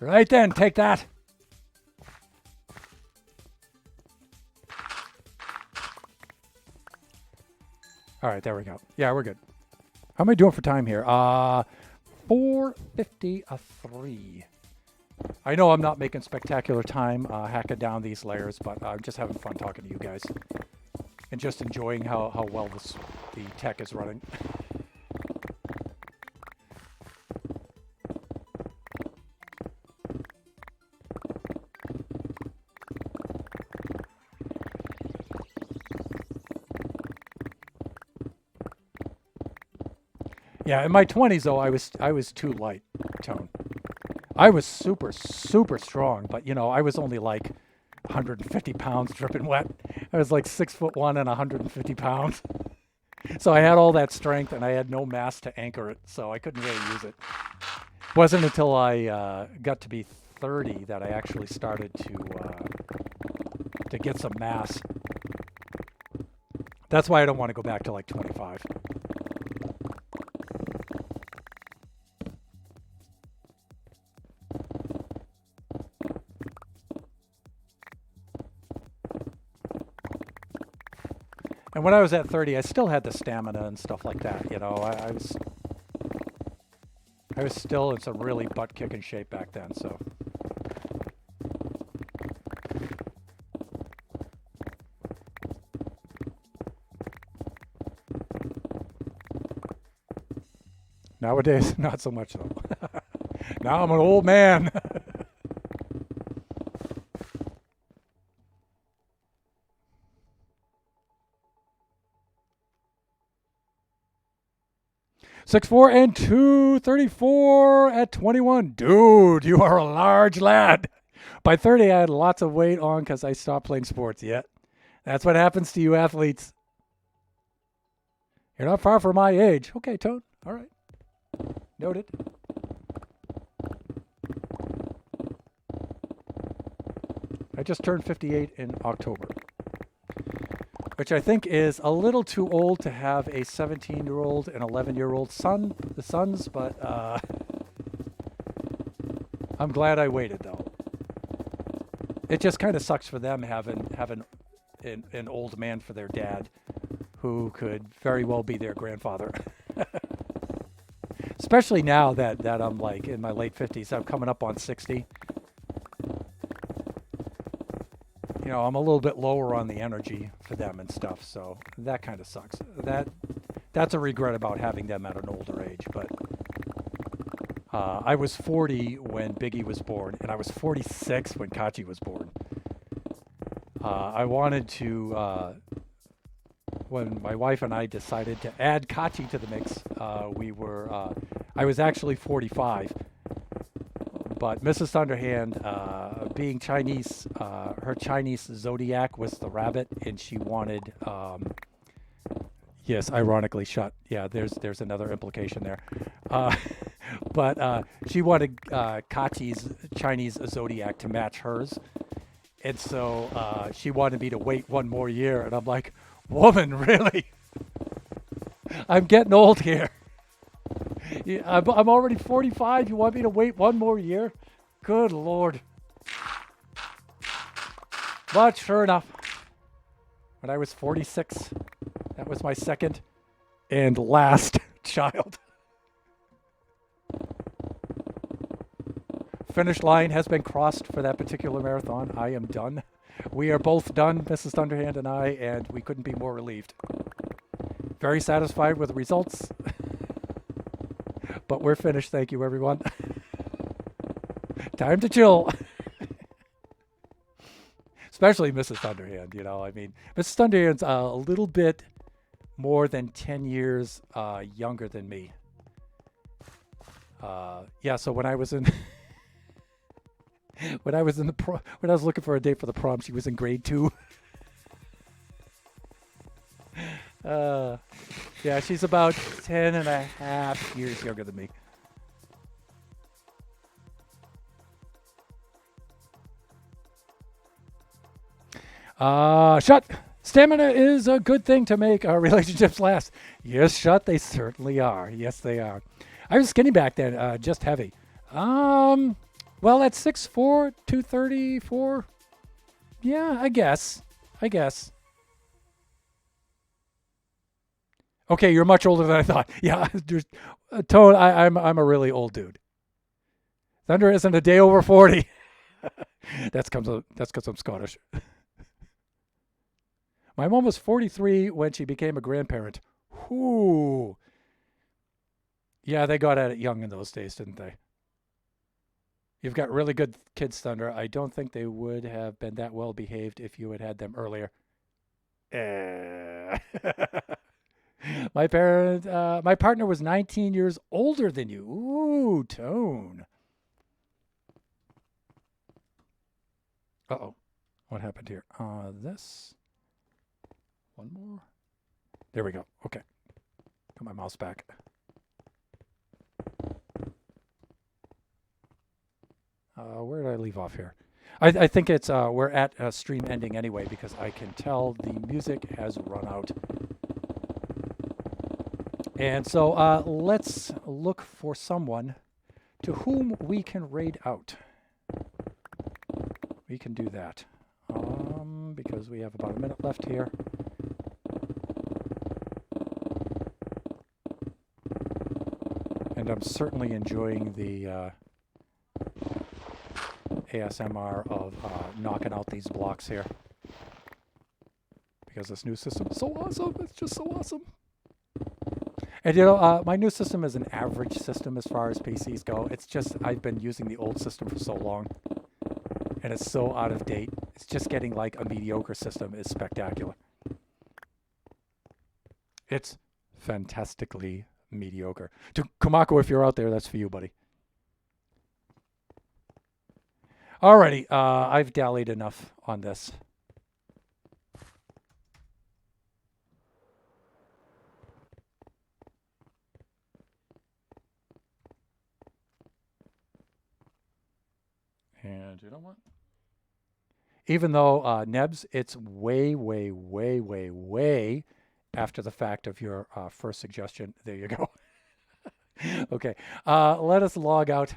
Right then, take that. All right, there we go. Yeah, we're good. How am I doing for time here? 4:53. I know I'm not making spectacular time hacking down these layers, but I'm just having fun talking to you guys. And just enjoying how well the tech is running. Yeah, in my 20s though, I was too light, Tone. I was super, super strong, but I was only like 150 pounds dripping wet. I was like 6'1" and 150 pounds. So I had all that strength and I had no mass to anchor it, so I couldn't really use it. It wasn't until I got to be 30 that I actually started to get some mass. That's why I don't want to go back to like 25. And when I was at 30, I still had the stamina and stuff like that. I was still in some really butt-kicking shape back then, so. Nowadays, not so much though. Now I'm an old man. 6'4" and 234 at 21. Dude, you are a large lad. By 30, I had lots of weight on because I stopped playing sports yet. That's what happens to you athletes. You're not far from my age. Okay, Toad. All right. Noted. I just turned 58 in October, which I think is a little too old to have a 17-year-old and 11-year-old sons, but I'm glad I waited, though. It just kind of sucks for them having an old man for their dad who could very well be their grandfather. Especially now that I'm like in my late 50s. I'm coming up on 60. You know, I'm a little bit lower on the energy for them and stuff, so that kind of sucks. That's a regret about having them at an older age, but I was 40 when Biggie was born, and I was 46 when Kachi was born. I wanted to, when my wife and I decided to add Kachi to the mix, I was actually 45. But Mrs. Thunderhand, being Chinese, her Chinese zodiac was the rabbit, and she wanted, yes, ironically shut. Yeah, there's another implication there. But she wanted Kachi's Chinese zodiac to match hers. And so she wanted me to wait one more year. And I'm like, woman, really? I'm getting old here. I'm already 45. You want me to wait one more year? Good Lord. But sure enough, when I was 46, that was my second and last child. Finish line has been crossed for that particular marathon. I am done. We are both done, Mrs. Thunderhand and I, and we couldn't be more relieved. Very satisfied with the results. But we're finished. Thank you, everyone. Time to chill. Especially Mrs. Thunderhand, you know. I mean, Mrs. Thunderhand's a little bit more than 10 years younger than me. Yeah, so when I was in... when I was looking for a date for the prom, she was in grade 2. Yeah, she's about 10 and a half years younger than me. Shut. Stamina is a good thing to make relationships last. Yes, Shut, they certainly are. Yes, they are. I was skinny back then, just heavy. Well, at 6'4", 234, yeah, I guess. Okay, you're much older than I thought. Yeah, Tone, I'm a really old dude. Thunder isn't a day over 40. That's because I'm Scottish. My mom was 43 when she became a grandparent. Whoo. Yeah, they got at it young in those days, didn't they? You've got really good kids, Thunder. I don't think they would have been that well behaved if you had them earlier. My partner was 19 years older than you. Ooh, Tone. Uh-oh. What happened here? This. One more. There we go. Okay. Got my mouse back. Where did I leave off here? I think it's we're at stream ending anyway because I can tell the music has run out. And so let's look for someone to whom we can raid out. We can do that because we have about a minute left here. And I'm certainly enjoying the ASMR of knocking out these blocks here. Because this new system is so awesome. It's just so awesome. And you know, my new system is an average system as far as PCs go. It's just I've been using the old system for so long. And it's so out of date. It's just getting like a mediocre system is spectacular. It's fantastically mediocre. To Kumako, if you're out there, that's for you, buddy. Alrighty, I've dallied enough on this. And you know what? Even though Nebs, it's way, way, way, way, way after the fact of your first suggestion. There you go. Okay, let us log out.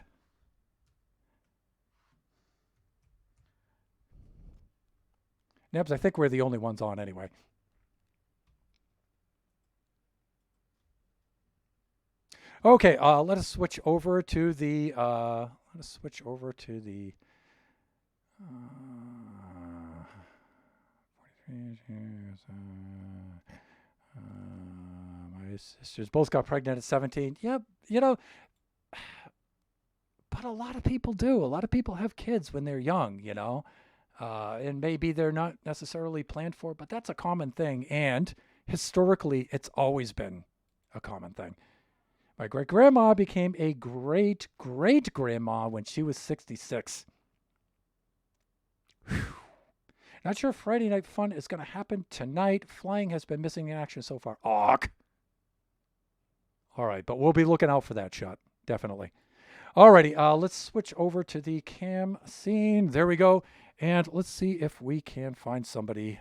Nebs, I think we're the only ones on anyway. Okay, let us switch over to the. Let us switch over to the. Uh, 43 years. My sisters both got pregnant at 17. Yep, you know, but a lot of people do. A lot of people have kids when they're young, you know, and maybe they're not necessarily planned for, but that's a common thing. And historically, it's always been a common thing. My great grandma became a great great grandma when she was 66. Whew. Not sure if Friday Night Fun is going to happen tonight. Flying has been missing in action so far. Awk. All right, but we'll be looking out for that shot, definitely. Alrighty, let's switch over to the cam scene. There we go. And let's see if we can find somebody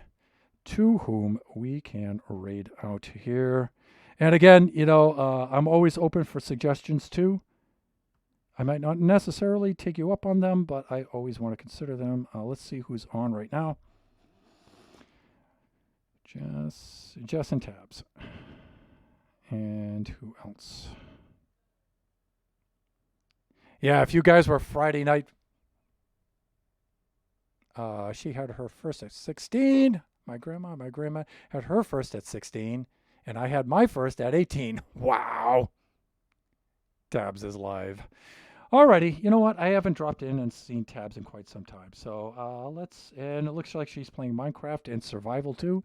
to whom we can raid out here. And again, you know, I'm always open for suggestions too. I might not necessarily take you up on them, but I always want to consider them. Let's see who's on right now. Jess and Tabs. And who else? Yeah, if you guys were Friday night, she had her first at 16. My grandma had her first at 16, and I had my first at 18. Wow. Tabs is live. Alrighty, you know what? I haven't dropped in and seen Tabs in quite some time. So and it looks like she's playing Minecraft and Survival too.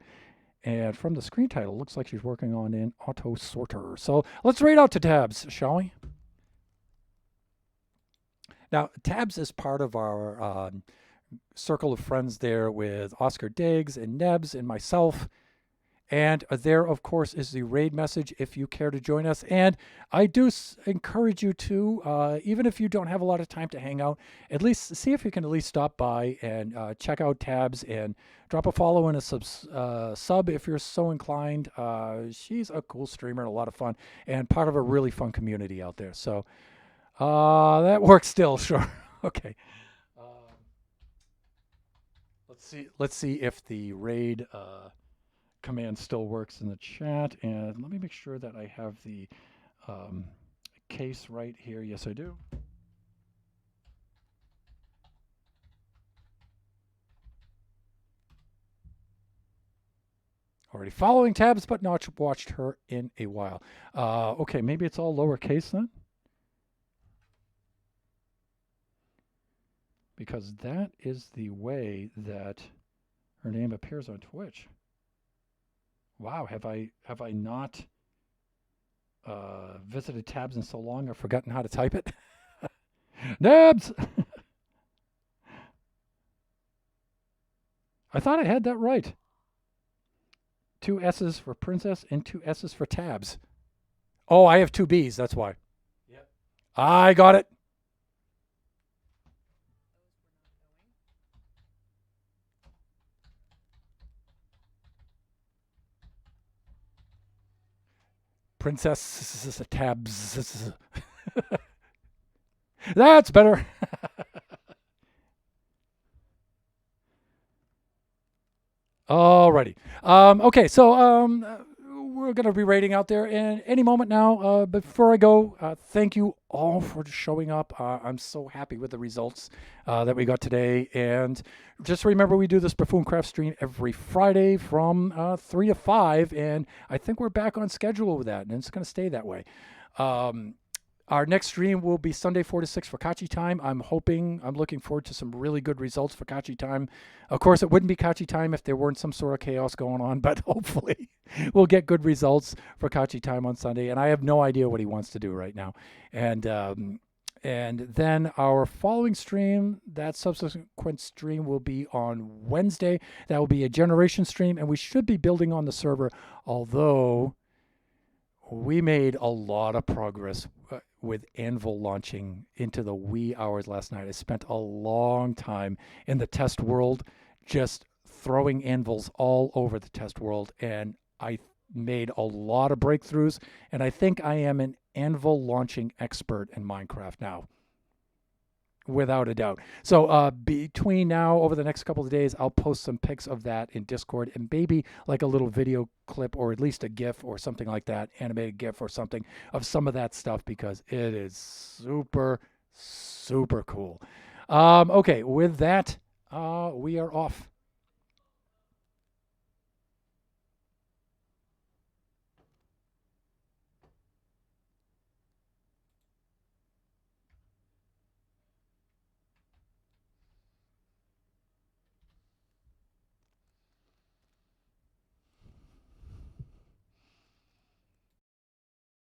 And from the screen title, it looks like she's working on an auto sorter. So let's raid out to Tabs, shall we? Now, Tabs is part of our circle of friends there with Oscar Diggs and Nebs and myself. And there, of course, is the raid message if you care to join us. And I do encourage you to, even if you don't have a lot of time to hang out, at least see if you can at least stop by and check out Tabs and drop a follow and a sub if you're so inclined. She's a cool streamer and a lot of fun and part of a really fun community out there. So that works still, sure. Okay. Let's see if the raid command still works in the chat, and let me make sure that I have the case right here. Yes, I do. Already following Tabs, but not watched her in a while. Okay, maybe it's all lowercase then, because that is the way that her name appears on Twitch. Wow, have I not visited Tabs in so long I've forgotten how to type it? Nabs! I thought I had that right. 2 S's for Princess and 2 S's for Tabs. Oh, I have 2 B's, that's why. Yep. I got it. Princess Tabs. That's better. Alrighty. Okay, so we're going to be raiding out there in any moment now. Before I go, thank you all for showing up. I'm so happy with the results that we got today. And just remember, we do this Buffooncraft stream every Friday from 3 to 5. And I think we're back on schedule with that. And it's going to stay that way. Our next stream will be Sunday 4 to 6 for Kachi time. I'm looking forward to some really good results for Kachi time. Of course, it wouldn't be Kachi time if there weren't some sort of chaos going on, but hopefully we'll get good results for Kachi time on Sunday. And I have no idea what he wants to do right now. And then our following stream, that subsequent stream will be on Wednesday. That will be a generation stream, and we should be building on the server, although we made a lot of progress with Anvil launching into the wee hours last night. I spent a long time in the test world just throwing anvils all over the test world, and I made a lot of breakthroughs, and I think I am an anvil launching expert in Minecraft now, without a doubt. So between now, over the next couple of days, I'll post some pics of that in Discord, and maybe like a little video clip, or at least a GIF or something like that, animated GIF or something of some of that stuff, because it is super, super cool. Okay, with that, we are off.